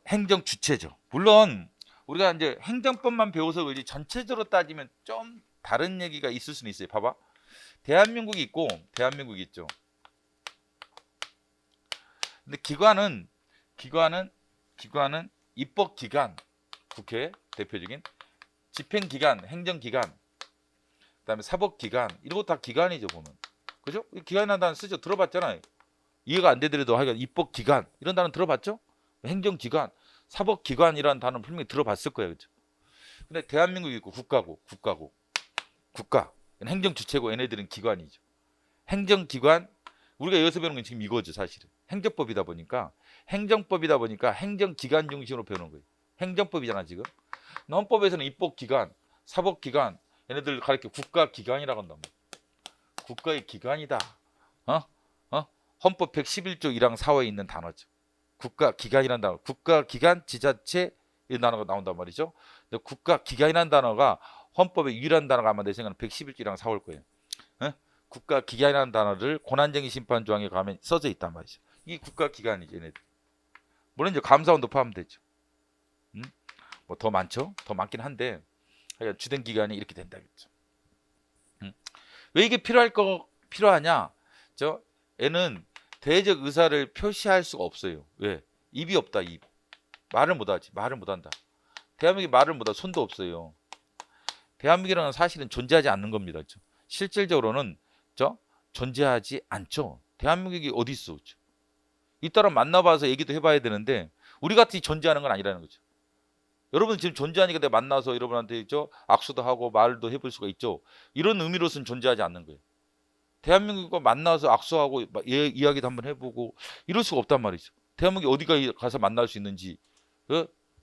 행정주체죠. 물론 우리가 이제 행정법만 배워서 그렇지 전체적으로 따지면 좀 다른 얘기가 있을 수는 있어요. 봐봐. 대한민국이 있고 대한민국이 있죠. 근데 기관은 입법기관, 국회 대표적인 집행기관, 행정기관, 그다음에 사법기관 이런 거 다 기관이죠 보면. 그죠? 기관이라는 단어 쓰죠. 들어봤잖아요. 이해가 안 되더라도 하여간 입법기관 이런 단어 들어봤죠? 행정기관, 사법기관이라는 단어 분명히 들어봤을 거예요. 그죠? 근데 대한민국이 있고 국가 행정주체고 얘네들은 기관이죠. 행정기관 우리가 여기서 배우는 건 지금 이거죠. 사실은 행정법이다 보니까 행정기관 중심으로 배우는 거예요. 행정법이잖아 지금. 헌법에서는 입법기관, 사법기관 얘네들 가리켜 국가기관이라고 한단 말이야. 국가의 기관이다. 헌법 111조 1항 4호에 있는 단어죠. 국가기관이라는 단어. 국가기관, 지자체 이 단어가 나온단 말이죠. 근데 국가기관이라는 단어가 헌법의 유일한 단어가 아마 내 생각은 111조 1항 4호일 거예요. 국가기관이라는 단어를 고난쟁의 심판 조항에 가면 써져 있단 말이죠. 이 국가기관이죠, 얘네들. 물론 이제 감사원도 포함되죠. 뭐 더 많죠? 더 많긴 한데 주된 기관이 이렇게 된다겠죠. 왜 이게 필요하냐? 얘는 대외적 의사를 표시할 수가 없어요. 왜? 입이 없다. 입. 말을 못하지. 말을 못한다. 대한민국이 말을 못하. 손도 없어요. 대한민국이라는 사실은 존재하지 않는 겁니다. 그렇죠? 실질적으로는 존재하지 않죠. 대한민국이 어디 있어? 그렇죠? 이따라 만나봐서 얘기도 해봐야 되는데 우리 같이 존재하는 건 아니라는 거죠. 여러분 지금 존재하니까 내가 만나서 여러분한테 악수도 하고 말도 해볼 수가 있죠. 이런 의미로서는 존재하지 않는 거예요. 대한민국과 만나서 악수하고 이야기도 한번 해보고 이럴 수가 없단 말이죠. 대한민국이 어디가 가서 만날 수 있는지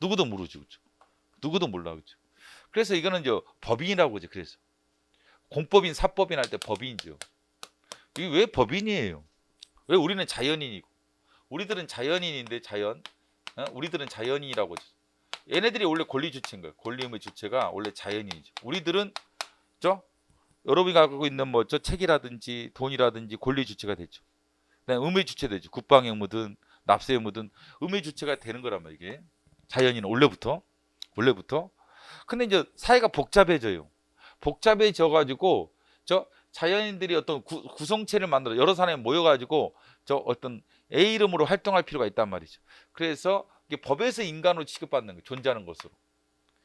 누구도 모르죠. 그렇죠? 누구도 몰라. 그렇죠? 그래서 이거는 법인이라고 하죠. 그래서 공법인 사법인 할 때 법인이죠. 이게 왜 법인이에요? 왜 우리는 자연인이고? 우리들은 자연인인데 자연, 우리들은 자연인이라고 하죠. 얘네들이 원래 권리 주체인 거예요. 권리 의무 주체가 원래 자연인이죠. 우리들은 여러분이 갖고 있는 저 책이라든지 돈이라든지 권리 주체가 되죠. 그다음에 의무 주체 되죠. 국방 의무든 납세 의무든 의무 주체가 되는 거란 말이에요. 이게 자연인은 원래부터. 근데 이제 사회가 복잡해져요. 복잡해져 가지고 자연인들이 어떤 구성체를 만들어 여러 사람이 모여 가지고 어떤 A 이름으로 활동할 필요가 있단 말이죠. 그래서 이게 법에서 인간으로 취급받는 거, 존재하는 것으로.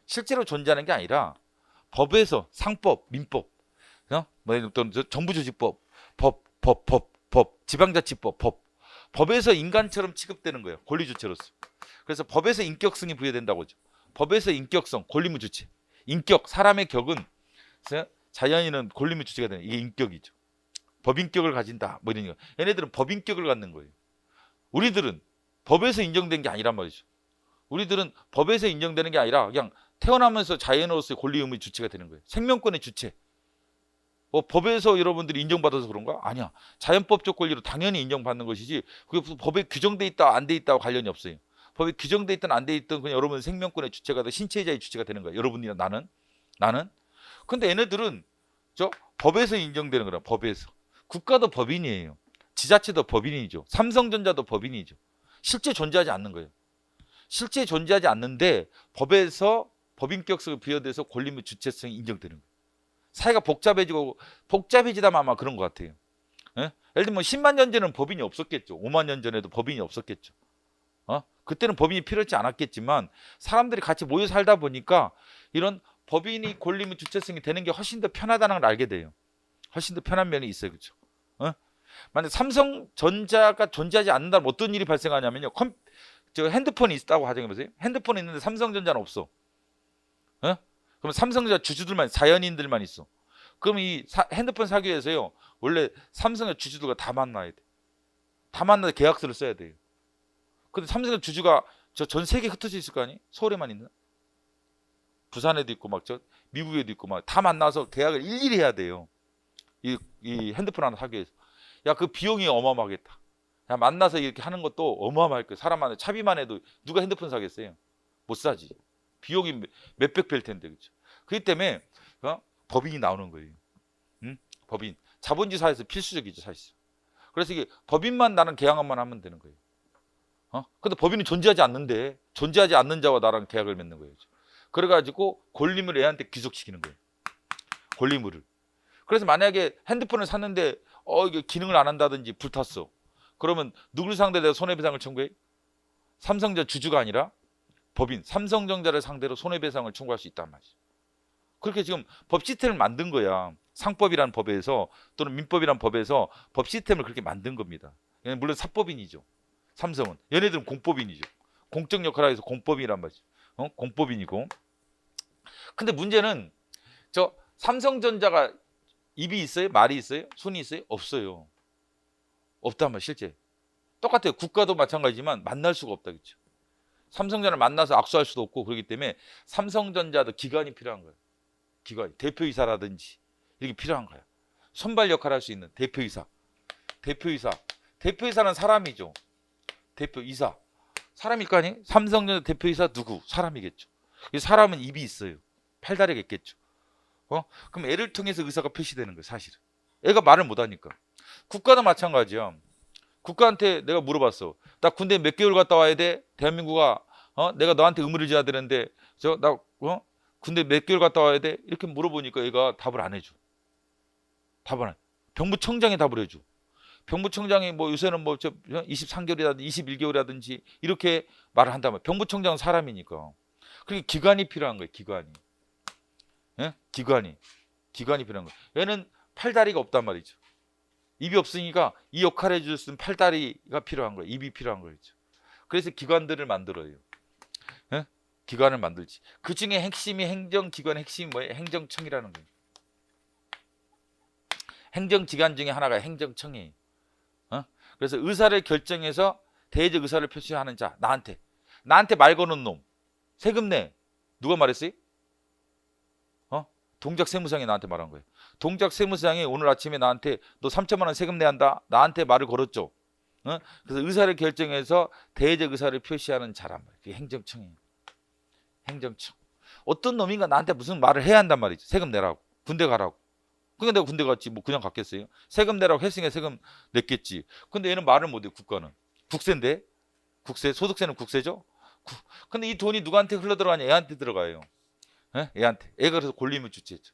실제로 존재하는 게 아니라 법에서 상법, 민법, 또 정부조직법, 지방자치법, 법에서 인간처럼 취급되는 거예요. 권리주체로서. 그래서 법에서 인격성이 부여된다고 하죠. 법에서 인격성, 권리무 주체. 인격, 사람의 격은 자연인은 권리무 주체가 되는 이게 인격이죠. 법인격을 가진다. 뭐 이런 거. 얘네들은 법인격을 갖는 거예요. 우리들은 법에서 인정된 게 아니란 말이죠. 우리들은 법에서 인정되는 게 아니라 그냥 태어나면서 자연으로서의 권리 의무의 주체가 되는 거예요. 생명권의 주체. 법에서 여러분들이 인정받아서 그런가? 아니야. 자연법적 권리로 당연히 인정받는 것이지 그게 법에 규정돼 있다 안 돼 있다와 관련이 없어요. 법에 규정돼 있든 안 돼 있든 그냥 여러분 생명권의 주체가 돼 신체자의 주체가 되는 거예요. 여러분이나 나는. 근데 얘네들은 법에서 인정되는 거라. 법에서. 국가도 법인이에요. 지자체도 법인이죠. 삼성전자도 법인이죠. 실제 존재하지 않는 거예요. 실제 존재하지 않는데 법에서 법인격성이 부여돼서 권리 및 주체성이 인정되는 거예요. 사회가 복잡해지다 아마 그런 것 같아요. 예? 예를 들면 10만 년 전에는 법인이 없었겠죠. 5만 년 전에도 법인이 없었겠죠. 그때는 법인이 필요하지 않았겠지만 사람들이 같이 모여 살다 보니까 이런 법인이 권리 및 주체성이 되는 게 훨씬 더 편하다는 걸 알게 돼요. 훨씬 더 편한 면이 있어요. 그렇죠? 만약 삼성전자가 존재하지 않는다면 어떤 일이 발생하냐면요. 핸드폰이 있다고 가정해보세요. 핸드폰이 있는데 삼성전자는 없어. 그럼 삼성전자 주주들만 자연인들만 있어. 그럼 이 핸드폰 사기 위해서요. 원래 삼성의 주주들과 다 만나야 돼. 다 만나서 계약서를 써야 돼요. 근데 삼성의 주주가 전 세계에 흩어져 있을 거 아니에요? 서울에만 있나? 부산에도 있고 미국에도 있고 다 만나서 계약을 일일이 해야 돼요. 이 핸드폰 하나 사기 위해서. 야, 그 비용이 어마어마하겠다. 야, 만나서 이렇게 하는 것도 어마어마할 거예요. 사람만 차비만 해도 누가 핸드폰 사겠어요? 못 사지. 비용이 몇백 배일 텐데. 그렇죠? 그렇기 때문에 법인이 나오는 거예요. 법인. 자본주의 사회에서 필수적이죠, 사실. 그래서 이게 법인만 나는 계약만 하면 되는 거예요. 근데 법인이 존재하지 않는데 존재하지 않는 자와 나랑 계약을 맺는 거예요. 그래가지고 권리물을 애한테 귀속시키는 거예요. 권리물을. 그래서 만약에 핸드폰을 샀는데 이게 기능을 안 한다든지 불탔어. 그러면 누굴 상대로 내가 손해배상을 청구해? 삼성전자 주주가 아니라 법인, 삼성전자를 상대로 손해배상을 청구할 수 있단 말이죠. 그렇게 지금 법 시스템을 만든 거야. 상법이라는 법에서 또는 민법이라는 법에서 법 시스템을 그렇게 만든 겁니다. 물론 사법인이죠. 삼성은. 얘네들은 공법인이죠. 공적 역할을 해서 공법이란 말이죠. 공법인이고. 근데 문제는 삼성전자가 입이 있어요? 말이 있어요? 손이 있어요? 없어요. 없단 말이에요. 실제. 똑같아요. 국가도 마찬가지지만 만날 수가 없다. 그렇죠? 삼성전자를 만나서 악수할 수도 없고 그렇기 때문에 삼성전자도 기관이 필요한 거예요. 기관, 대표이사라든지 이렇게 필요한 거예요. 선발 역할을 할 수 있는 대표이사. 대표이사는 사람이죠. 대표이사. 사람일 거 아니에요? 삼성전자 대표이사 누구? 사람이겠죠. 이 사람은 입이 있어요. 팔다리가 있겠죠. 그럼 애를 통해서 의사가 표시되는 거예요. 사실은. 애가 말을 못하니까. 국가도 마찬가지야. 국가한테 내가 물어봤어. 나 군대 몇 개월 갔다 와야 돼? 대한민국아, 내가 너한테 의무를 져야 되는데, 군대 몇 개월 갔다 와야 돼? 이렇게 물어보니까 얘가 답을 안 해줘. 답을 안 해. 병무청장이 답을 해줘. 병무청장이 요새는 23개월이라든지 21개월이라든지 이렇게 말을 한다면 병무청장은 사람이니까. 그러니까 기관이 필요한 거예요. 기관이. 예? 기관이 필요한 거예요. 얘는 팔다리가 없단 말이죠. 입이 없으니까 이 역할을 해줄 수 있는 팔다리가 필요한 거예요. 입이 필요한 거죠. 그래서 기관들을 만들어요. 예? 기관을 만들지. 그 중에 핵심이 행정기관의 핵심이 뭐예요? 행정청이라는 거예요. 행정기관 중에 하나가 행정청이에요. 그래서 의사를 결정해서 대외적 의사를 표시하는 자, 나한테 말 거는 놈, 세금 내. 누가 말했어요? 동작 세무상이 나한테 말한 거예요. 동작 세무상이 오늘 아침에 나한테 너 3천만 원 세금 내야 한다. 나한테 말을 걸었죠. 그래서 의사를 결정해서 대외적 의사를 표시하는 자란 말이에요. 그게 행정청이에요. 행정청. 어떤 놈인가 나한테 무슨 말을 해야 한단 말이죠. 세금 내라고. 군대 가라고. 그러니까 내가 군대 갔지. 뭐 그냥 갔겠어요? 세금 내라고 했으니까 세금 냈겠지. 근데 얘는 말을 못해. 국가는. 국세인데. 국세. 소득세는 국세죠. 근데 이 돈이 누구한테 흘러들어가냐. 애한테 들어가요. 애한테. 애가 그래서 권리의무 주체했죠.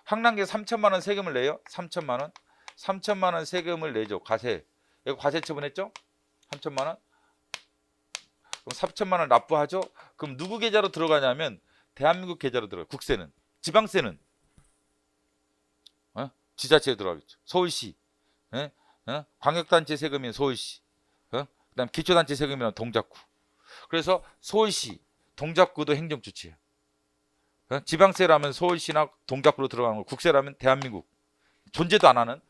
황랑계 3천만 원 세금을 내요. 3천만 원. 3천만 원 세금을 내죠. 과세. 이거 과세 처분했죠? 3천만 원. 그럼 3천만 원 납부하죠? 그럼 누구 계좌로 들어가냐면 대한민국 계좌로 들어가요. 국세는. 지방세는 지자체에 들어가겠죠. 서울시. 광역단체 세금인 서울시. 그다음 기초단체 세금이란 동작구. 그래서 서울시, 동작구도 행정주체예요. 지방세라면 서울시나 동작구로 들어가는 거. 국세라면 대한민국. 존재도 안 하는.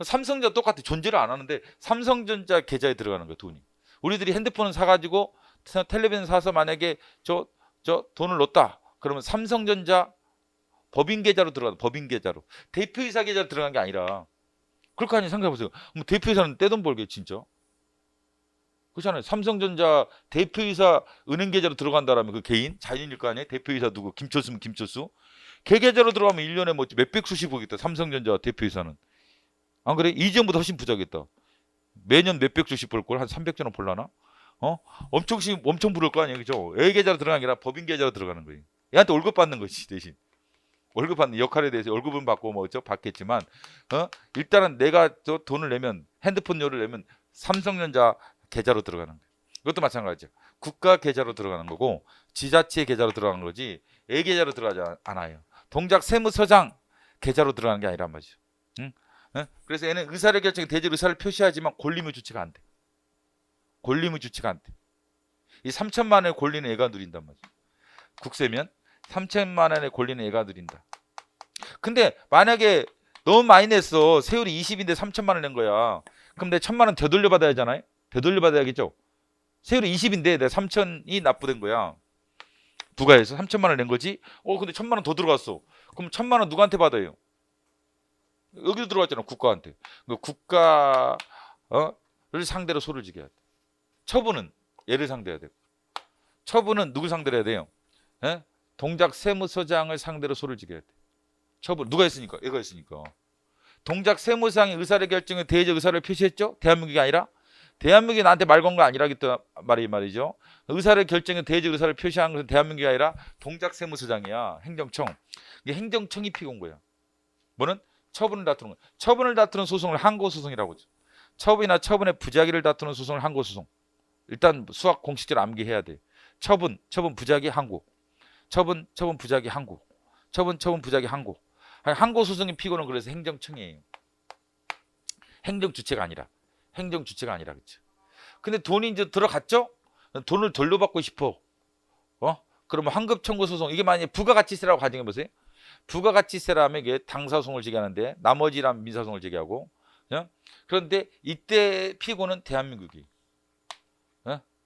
삼성전자 똑같아. 존재를 안 하는데 삼성전자 계좌에 들어가는 거야. 돈이. 우리들이 핸드폰을 사가지고 텔레비전 사서 만약에 저 돈을 넣었다. 그러면 삼성전자 법인 계좌로 들어가는. 법인 계좌로. 대표이사 계좌로 들어간 게 아니라. 그렇게 하니 생각해보세요. 뭐 대표이사는 떼돈 벌게 진짜. 그렇잖아요. 삼성전자 대표이사 은행 계좌로 들어간다라면 그 개인 자연일 거 아니에요. 대표이사 누구 김철수면 김철수. 걔 계좌로 들어가면 1년에 뭐 몇백 수씩 벌겠다. 삼성전자 대표이사는. 안 그래? 이전보다 훨씬 부자겠다. 매년 몇백 수씩 벌 걸 한 300조 원 벌라나? 엄청 부를 거 아니에요. 그죠? 애 계좌로 들어가는 게 아니라 법인 계좌로 들어가는 거예요. 얘한테 월급 받는 거지 대신. 월급 받는 역할에 대해서 월급은 받고 뭐죠? 받겠지만 일단은 내가 저 돈을 내면 핸드폰료를 내면 삼성전자 계좌로 들어가는 거예요. 이것도 마찬가지죠. 국가 계좌로 들어가는 거고 지자체 계좌로 들어가는 거지 애 계좌로 들어가지 않아요. 동작 세무서장 계좌로 들어가는 게 아니란 말이죠. 그래서 얘는 의사를 결정해 대적 의사를 표시하지만 권리의무 주체가 안 돼. 권리의무 주체가 안 돼. 이 3천만 원의 권리는 얘가 누린단 말이죠. 국세면 3천만 원의 권리는 얘가 누린다. 근데 만약에 너무 많이 냈어. 세율이 20인데 3천만 원 낸 거야. 그럼 내 1천만 원 되돌려 받아야 하잖아요. 되돌려 받아야겠죠. 세율이 20인데 내가 3천이 납부된 거야. 부가해서 3천만 원 낸 거지. 근데 1천만 원 더 들어갔어. 그럼 1천만 원 누구한테 받아요? 여기도 들어갔잖아. 국가한테. 국가를 상대로 소를 지게 해야 돼. 처분은 얘를 상대해야 되고. 처분은 누구 상대로 해야 돼요? 동작 세무서장을 상대로 소를 지게 해야 돼. 처분 누가 했으니까? 얘가 했으니까. 동작 세무상의 의사를 결정해 대외적 의사를 표시했죠? 대한민국이 아니라 대한민국이 나한테 말 건 거 아니라겠다 말이죠. 의사를 결정해 대외적 의사를 표시한 것은 대한민국이 아니라 동작 세무서장이야. 행정청. 이게 행정청이 피고온 거야. 뭐는 처분을 다투는 거야. 처분을 다투는 소송을 항고소송이라고 하죠. 처분이나 처분의 부작위를 다투는 소송을 항고소송. 일단 수학 공식적으로 암기해야 돼. 처분 부작위 항고. 처분 부작위 항고. 처분 부작위 항고. 항고소송의 피고는 그래서 행정청이에요. 행정주체가 아니라 그렇죠. 근데 돈이 이제 들어갔죠? 돈을 돌려받고 싶어. 그러면 환급 청구 소송. 이게 만약에 부가가치세라고 가정해 보세요. 부가가치세라면 이게 당사소송을 제기하는데 나머지라면 민사소송을 제기하고. 그런데 이때 피고는 대한민국이.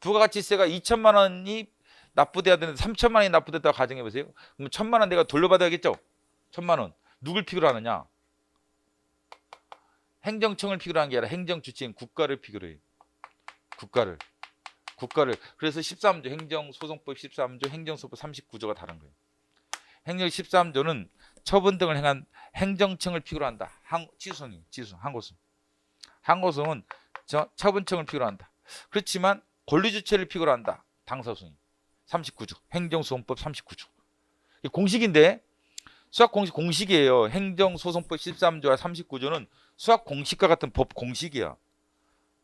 부가가치세가 2천만 원이 납부돼야 되는데 3천만 원이 납부됐다고 가정해 보세요. 그럼 1천만 원 내가 돌려받아야겠죠? 1천만 원. 누굴 필요로 하느냐? 행정청을 필요로 하는 게 아니라 행정주체인 국가를 필요로 해요. 국가를. 그래서 13조 행정소송법 13조 행정소법 39조가 다른 거예요. 행정 13조는 처분 등을 행한 행정청을 필요로 한다. 치수성, 항고소송. 항고소송은 처분청을 필요로 한다. 그렇지만 권리주체를 필요로 한다. 당사소송이. 39조. 행정소송법 39조. 공식인데 수학 공식이에요. 행정소송법 13조와 39조는 수학 공식과 같은 법 공식이야.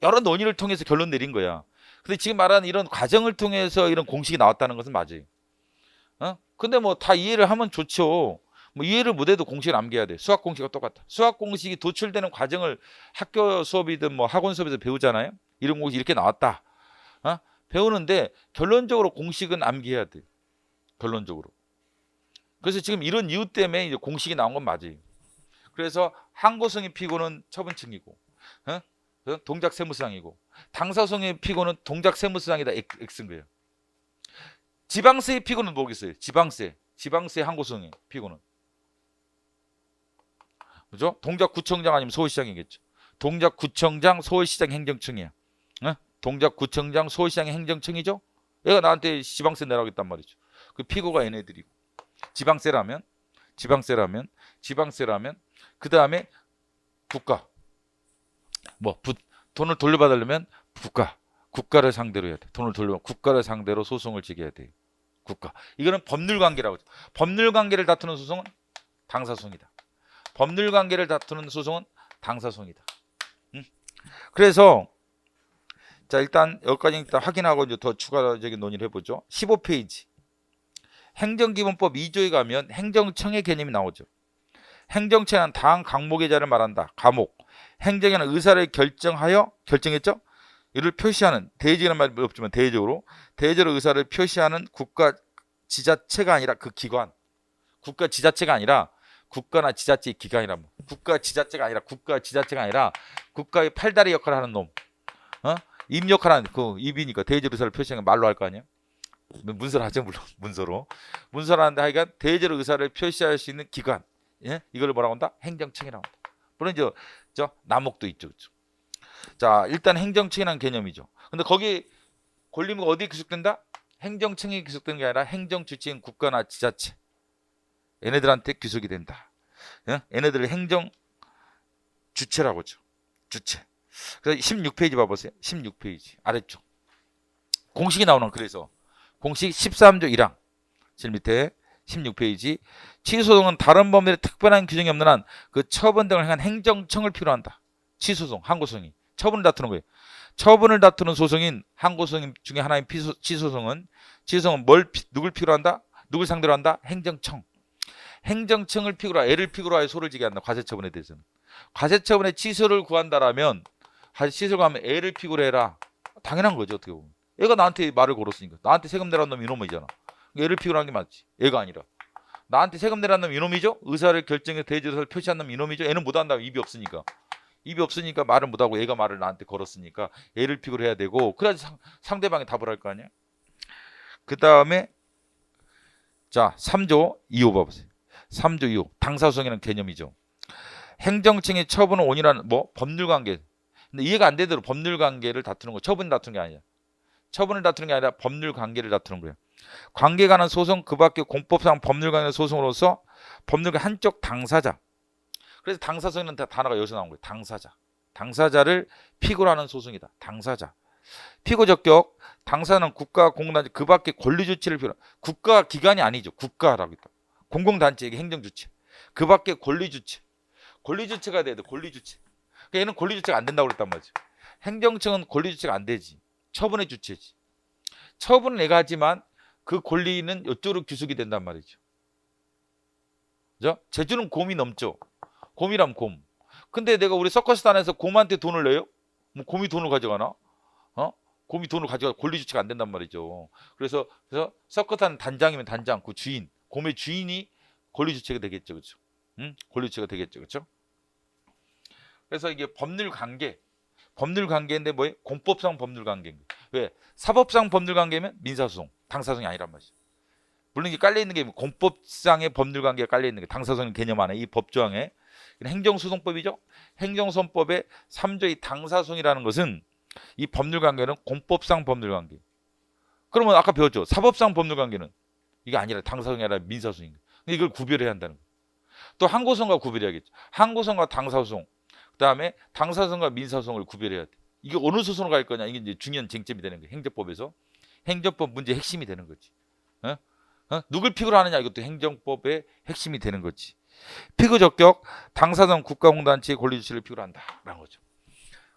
여러 논의를 통해서 결론 내린 거야. 근데 지금 말하는 이런 과정을 통해서 이런 공식이 나왔다는 것은 맞아요. 근데 뭐 다 이해를 하면 좋죠. 뭐 이해를 못해도 공식을 암기해야 돼. 수학 공식과 똑같아. 수학 공식이 도출되는 과정을 학교 수업이든 뭐 학원 수업에서 배우잖아요. 이런 공식이 이렇게 나왔다. 배우는데 결론적으로 공식은 암기해야 돼. 결론적으로. 그래서 지금 이런 이유 때문에 이제 공식이 나온 건 맞아요. 그래서 항고성의 피고는 처분청이고, 동작 세무서장이고, 당사성의 피고는 동작 세무서장이다 X인 거예요. 지방세의 피고는 뭐겠어요? 지방세. 지방세 항고성이 피고는. 그죠? 동작구청장 아니면 서울시장이겠죠. 동작구청장 서울시장 행정청이야. 어? 동작구청장 서울시장 행정청이죠. 얘가 나한테 지방세 내라고 했단 말이죠. 그 피고가 얘네들이고. 지방세라면 그 다음에 국가. 돈을 돌려받으려면 국가를 상대로 해야 돼. 돈을 돌려받으면 국가를 상대로 소송을 제기해야 돼. 국가. 이거는 법률관계라고 하죠. 법률관계를 다투는 소송은 당사소송이다. 법률관계를 다투는 소송은 당사소송이다. 그래서 자 일단 여기까지 일단 확인하고 이제 더 추가적인 논의를 해보죠. 15페이지. 행정기본법 2조에 가면 행정청의 개념이 나오죠. 행정청은 다음 강목의 자를 말한다. 가목. 행정에는 의사를 결정했죠. 이를 표시하는 대의적이라는 말이 없지만 대외적으로 의사를 표시하는 국가 지자체가 아니라 그 기관. 국가 지자체가 아니라 국가나 지자체의 기관이라. 국가 지자체가 아니라 국가의 팔다리 역할을 하는 놈. 입 역할을 하는 그 입이니까 대의적 의사를 표시하는 말로 할 거 아니야. 문서로 하죠. 물론 문서로 하는데 하여간 대의적 의사를 표시할 수 있는 기관. 예? 이걸 뭐라고 한다? 행정청이라고 한다. 물론 저 남목도 있죠. 그렇죠? 자 일단 행정청이라는 개념이죠. 근데 거기 권리무가 어디에 귀속된다? 행정청이 귀속되는 게 아니라 행정주체인 국가나 지자체 얘네들한테 귀속이 된다. 예? 얘네들을 행정주체라고 하죠. 주체. 그래서 16페이지 봐보세요. 16페이지 아래쪽 공식이 나오는 그래서 공식 13조 1항 제일 밑에 16페이지 취소소송은 다른 법률에 특별한 규정이 없는 한 그 처분 등을 행한 행정청을 필요로 한다. 취소소송, 항고소송이 처분을 다투는 거예요. 처분을 다투는 소송인 항고소송 중에 하나인 취소소송은 누굴 필요로 한다? 누굴 상대로 한다? 행정청. 행정청을 피고로 애를 피고로 하여 소를 지게 한다. 과세처분에 대해서는. 과세처분에 취소를 구한다라면 취소를 구하면 애를 피고로 해라. 당연한 거죠. 어떻게 보면. 애가 나한테 말을 걸었으니까. 나한테 세금 내라는 놈이 이놈이잖아. 애를 피고로 하는 게 맞지. 애가 아니라. 나한테 세금 내라는 놈이 이놈이죠. 의사를 결정해 대의조사를 표시한 놈이 이놈이죠. 애는 못한다. 입이 없으니까. 말을 못하고 애가 말을 나한테 걸었으니까 애를 피고로 해야 되고 그래야지 상대방이 답을 할 거 아니야. 그 다음에 자 3조 2호 봐보세요. 3조 2호 당사소송이라는 개념이죠. 행정청의 처분은 원인하는 법률관계. 근데 이해가 안 되도록 법률관계를 다투는 거. 처분을 다투는 게 아니야. 처분을 다투는 게 아니라 법률관계를 다투는 거예요. 관계에 관한 소송 그 밖에 공법상 법률관계 소송으로서 법률관계 한쪽 당사자. 그래서 당사소송이라는 단어가 여기서 나온 거예요. 당사자를 피고로 하는 소송이다. 당사자. 피고 적격. 당사는 국가 공공단체 그 밖에 권리주체를 필요한 국가 기관이 아니죠. 국가라고 했다. 공공단체에게 행정주체. 그 밖에 권리주체가 돼야 돼. 권리주체. 그러니까 얘는 권리주체가 안 된다고 그랬단 말이죠. 행정청은 권리주체가 안 되지. 처분의 주체지. 처분은 내가 하지만 그 권리는 이쪽으로 귀속이 된단 말이죠. 그죠? 제주는 곰이 넘죠. 곰이란 곰. 근데 내가 우리 서커스단에서 곰한테 돈을 내요? 뭐 곰이 돈을 가져가나? 곰이 돈을 가져가 권리주체가 안 된단 말이죠. 그래서 서커스단 단장이면 단장, 그 주인, 곰의 주인이 권리주체가 되겠죠, 그렇죠? 권리주체가 되겠죠, 그렇죠? 그래서 이게 법률관계인데 뭐예요? 공법상 법률관계. 왜? 사법상 법률관계면 민사소송, 당사소송이 아니란 말이죠. 물론 이게 깔려 있는 게 공법상의 법률관계가 깔려 있는 게 당사소송 개념 안에 이 법조항에 행정소송법이죠. 행정소송법의 3조의 당사소송이라는 것은 이 법률관계는 공법상 법률관계. 그러면 아까 배웠죠. 사법상 법률관계는 이게 아니라 당사소송이 아니라 민사소송인 거예요. 이걸 구별해야 한다는 거예요. 또 항고소송과 구별해야겠죠. 항고소송과 당사소송. 그다음에 당사소송과 민사소송을 구별해야 돼. 이게 어느 소송으로 갈 거냐. 이게 이제 중요한 쟁점이 되는 거예요. 행정법에서. 행정법 문제의 핵심이 되는 거지. 누굴 피고로 하느냐 이것도 행정법의 핵심이 되는 거지. 피고 적격 당사소송 국가공단체의 권리주체를 피고로 한다라는 거죠.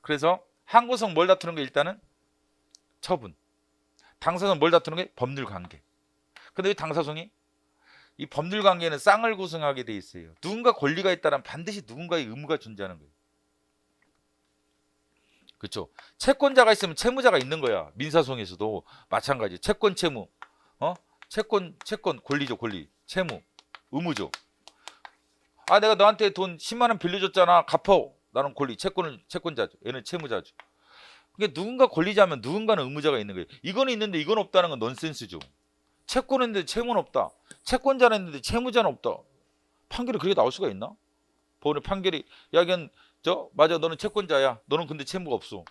그래서 항고소송 뭘 다투는 게 일단은 처분. 당사소송 뭘 다투는 게 법률관계. 근데 왜 당사소송이 이 법률관계는 쌍을 구성하게 돼 있어요. 누군가 권리가 있다면 반드시 누군가의 의무가 존재하는 거예요. 그렇죠. 채권자가 있으면 채무자가 있는 거야. 민사소송에서도 마찬가지. 채권 채무. 채권 권리죠. 권리. 채무. 의무죠. 내가 너한테 돈 10만 원 빌려줬잖아. 갚아. 나는 권리. 채권자죠. 얘는 채무자죠. 그러니까 누군가 권리자면 누군가는 의무자가 있는 거예요. 이거는 있는데 이건 없다는 건 넌센스죠. 채권했는데 채무는 없다. 채권자는 했는데 채무자는 없다. 판결이 그렇게 나올 수가 있나? 법원의 판결이 야견 맞아 너는 채권자야. 너는 근데 채무가 없어.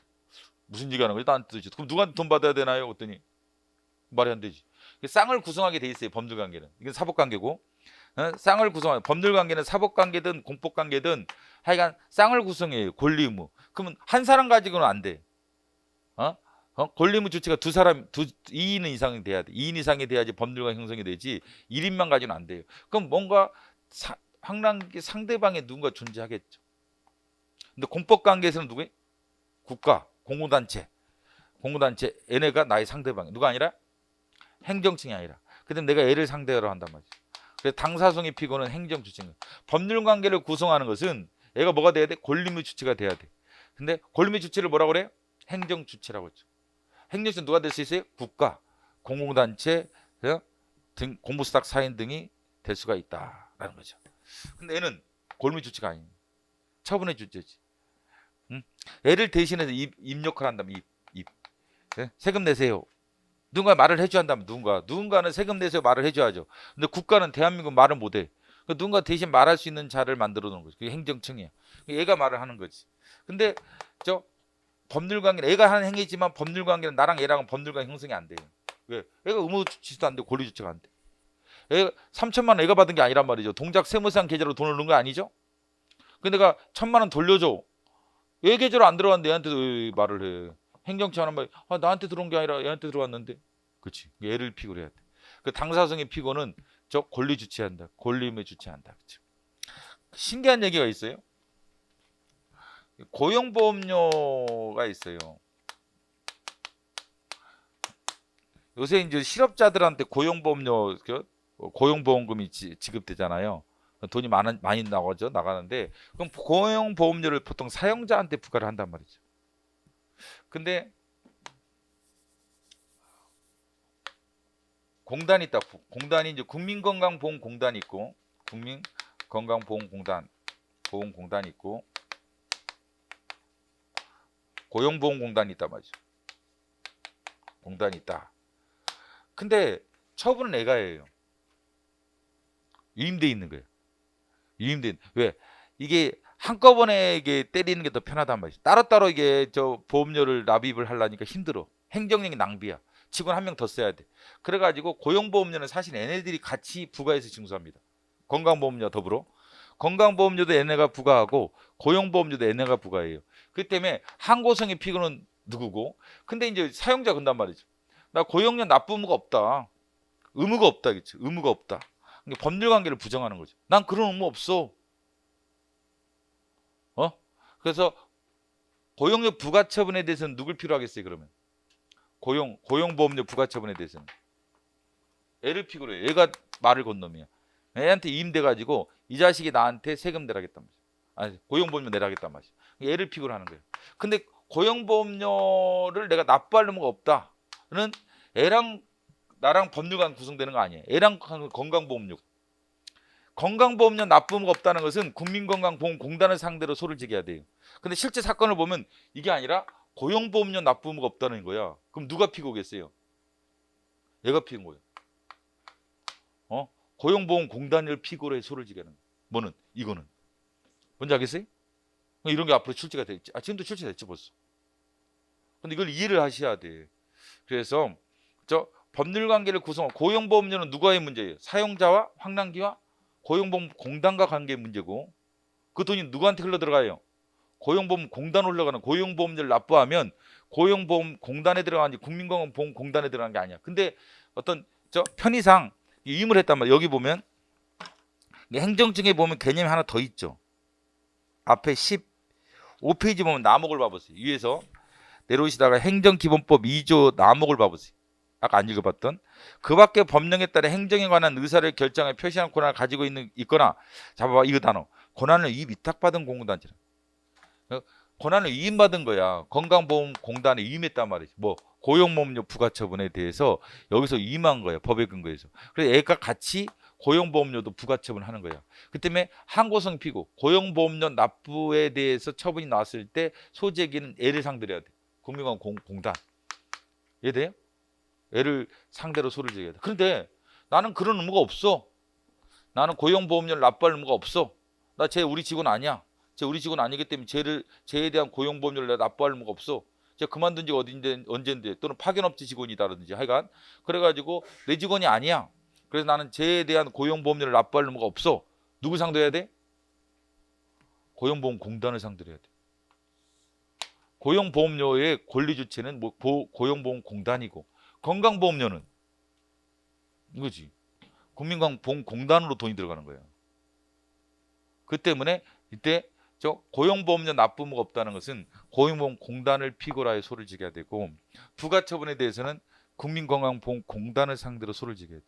무슨 얘기하는 거지? 나한테 도대체. 그럼 누구한테 돈 받아야 되나요? 그랬더니 말이 안 되지. 쌍을 구성하게 돼 있어요. 법률관계는. 이건 사법관계고. 쌍을 구성하는 법률관계는 사법관계든 공법관계든 하여간 쌍을 구성해요. 권리 의무. 그러면 한 사람 가지고는 안 돼. 권리 의무 주체가 두 사람 2인 이상이 돼야 돼. 2인 이상이 돼야지 법률관 형성이 되지 1인만 가지고는 안 돼요. 그럼 뭔가 황당하게 상대방에 누군가 존재하겠죠. 근데 공법관계에서는 누구예요? 국가, 공공단체 얘네가 나의 상대방. 누가 아니라 행정층이 아니라. 그다음 내가 얘를 상대로 한단 말이죠. 그래서 당사성의 피고는 행정주체인 거예요. 법률관계를 구성하는 것은 얘가 뭐가 돼야 돼? 권리의무 주체가 돼야 돼. 근데 권리의무 주체를 뭐라고 그래요? 행정주체라고 했죠. 행정주체 누가 될 수 있어요? 국가, 공공단체 등 공무수탁 사인 등이 될 수가 있다라는 거죠. 근데 얘는 권리의무 주체가 아니에요. 처분의 주체지. 얘를 대신해서 입력을 한다면 입. 세금 내세요. 누군가 말을 해줘야 한다면 누군가는 세금 내세요 말을 해줘야죠. 근데 국가는 대한민국 말을 못해. 누군가 대신 말할 수 있는 자를 만들어 놓은 거지. 그게 행정층이야. 얘가 말을 하는 거지. 근데 법률관계는 얘가 하는 행위지만 법률관계는 나랑 얘랑은 법률관 형성이 안 돼요. 왜? 얘가 의무 주체도 안 돼, 권리 주체가 안 돼. 얘가 3천만 원 얘가 받은 게 아니란 말이죠. 동작 세무상 계좌로 돈을 넣은 거 아니죠? 근데 내가 1,000만 원 돌려줘. 얘 계좌로 안 들어갔는데 얘한테 왜 말을 해? 행정처 하는 말, 나한테 들어온 게 아니라 얘한테 들어왔는데, 그렇지? 얘를 피고를 해야 돼. 그 당사성의 피고는 권리 주체한다, 권리의무에 주체한다, 그렇죠? 신기한 얘기가 있어요. 고용보험료가 있어요. 요새 이제 실업자들한테 고용보험금이 지급되잖아요. 돈이 많이 나가는데, 그럼 고용보험료를 보통 사용자한테 부과를 한단 말이죠. 근데 공단이 있다. 공단이 이제 국민건강보험공단이 있고, 보험공단이 있고, 고용보험공단이 있단 말이죠. 공단이 있다. 근데 처분은 애가 해요. 위임돼 있는 거예요. 왜? 이게 한꺼번에 이게 때리는 게 더 편하단 말이죠. 따로따로 이게 보험료를 납입을 하려니까 힘들어. 행정력이 낭비야. 직원 한 명 더 써야 돼. 그래가지고 고용보험료는 사실 얘네들이 같이 부과해서 징수합니다. 건강보험료 더불어. 건강보험료도 얘네가 부과하고 고용보험료도 얘네가 부과해요. 그 때문에 항고성의 피고는 누구고? 근데 이제 사용자 건단 말이죠. 나 고용료 납부 의무가 없다. 의무가 없다. 그치? 의무가 없다. 법률관계를 부정하는 거죠. 난 그런 의무 없어. 그래서 고용료 부가처분에 대해서는 누굴 필요하겠어요? 그러면 고용보험료 부가처분에 대해서는 애를 피고로 해요. 얘가 말을 건 놈이야. 애한테 이임돼가지고 이 자식이 나한테 세금 내라겠단 말이야. 아니 고용보험료 내라겠단 말이야. 애를 피고로 하는 거예요. 근데 고용보험료를 내가 납부할 의무가 없다는 애랑 나랑 법률관 구성되는 거 아니에요. 애랑 건강보험료. 건강보험료 납부 의무가 없다는 것은 국민건강보험공단을 상대로 소를 제기해야 돼요. 근데 실제 사건을 보면 이게 아니라 고용보험료 납부 의무가 없다는 거야. 그럼 누가 피고겠어요? 얘가 피고인 거예요. 고용보험공단을 피고로 해 소를 제기하는 거예요. 이거는 뭔지 알겠어요? 이런 게 앞으로 출제가 됐지. 지금도 출제됐지 벌써. 근데 이걸 이해를 하셔야 돼. 그래서 법률관계를 구성하고 고용보험료는 누가의 문제예요? 사용자와 황랑기와 고용보험공단과 관계의 문제고, 그 돈이 누구한테 흘러들어가요? 고용보험공단 흘러가는. 고용보험료를 납부하면 고용보험공단에 들어가는지 국민건강보험공단에 들어가는 게 아니야. 근데 어떤 편의상 위임을 했단 말이야. 여기 보면 행정증에 보면 개념이 하나 더 있죠. 앞에 15페이지 보면 나목을 봐보세요. 위에서 내려오시다가 행정기본법 2조 나목을 봐보세요. 아까 안 읽어봤던. 그 밖에 법령에 따라 행정에 관한 의사를 결정해 표시하는 권한을 가지고 있거나, 잡아봐 이거 단어. 권한을 위탁받은 공공단체라. 권한을 위임받은 거야. 건강보험공단에 위임했단 말이지. 고용보험료 부가처분에 대해서 여기서 위임한 거야. 법의 근거에서. 그래서 애가 같이 고용보험료도 부가처분하는 거야. 그 때문에 항고성 피고 고용보험료 납부에 대해서 처분이 나왔을 때 소재기는 애를 상대해야 돼. 국민건강공단. 이해돼요? 애를 상대로 소리를 지르게 돼. 그런데 나는 그런 의무가 없어. 나는 고용보험료를 납부할 의무가 없어. 나 쟤 우리 직원 아니야. 쟤 우리 직원 아니기 때문에 쟤에 대한 고용보험료를 내가 납부할 의무가 없어. 제가 그만둔 지가 어딘데 언젠데 또는 파견업체 직원이다라든지 하여간 그래가지고 내 직원이 아니야. 그래서 나는 쟤에 대한 고용보험료를 납부할 의무가 없어. 누구 상대해야 돼? 고용보험공단을 상대로 해야 돼. 고용보험료의 권리 주체는 뭐 고용보험공단이고 건강보험료는 이거지. 국민건강보험공단으로 돈이 들어가는 거예요. 그 때문에 이때 저 고용보험료 납부 의무가 없다는 것은 고용보험공단을 피고로 하여 소를 지게 되고 부가처분에 대해서는 국민건강보험공단을 상대로 소를 지게 돼.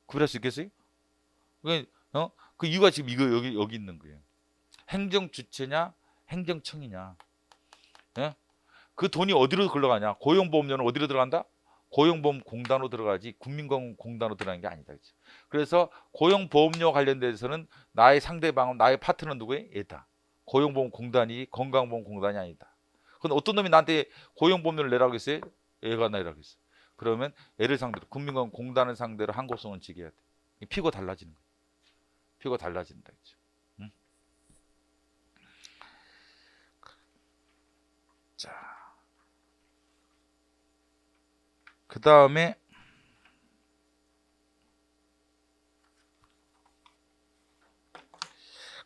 구별할 수 있겠어요? 그 이유가 지금 이거 여기 있는 거예요. 행정 주체냐, 행정청이냐. 예? 그 돈이 어디로 흘러가냐? 고용보험료는 어디로 들어간다? 고용보험공단으로 들어가지 국민건강공단으로 들어가는 게 아니다. 그렇죠? 그래서 고용보험료 관련돼서는 나의 상대방은 나의 파트너는 누구예요? 얘다. 고용보험공단이 건강보험공단이 아니다. 근데 어떤 놈이 나한테 고용보험료를 내라고 했어요? 얘가 내라고 했어. 그러면 얘를 상대로 국민건강공단을 상대로 항고성을 지게 해야 돼. 피고 달라지는 거예요. 피고 달라진다. 그렇죠? 응? 자, 그 다음에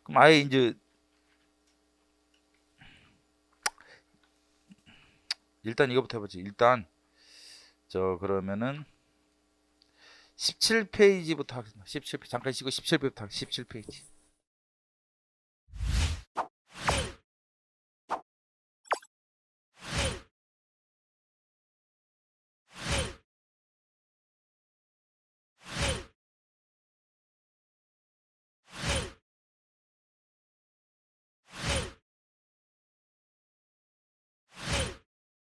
그럼 아예 이제 일단 이거부터 해보지. 일단 저 그러면은 17페이지부터 하겠습니다. 17페이지 잠깐 쉬고 17페이지부터 17페이지.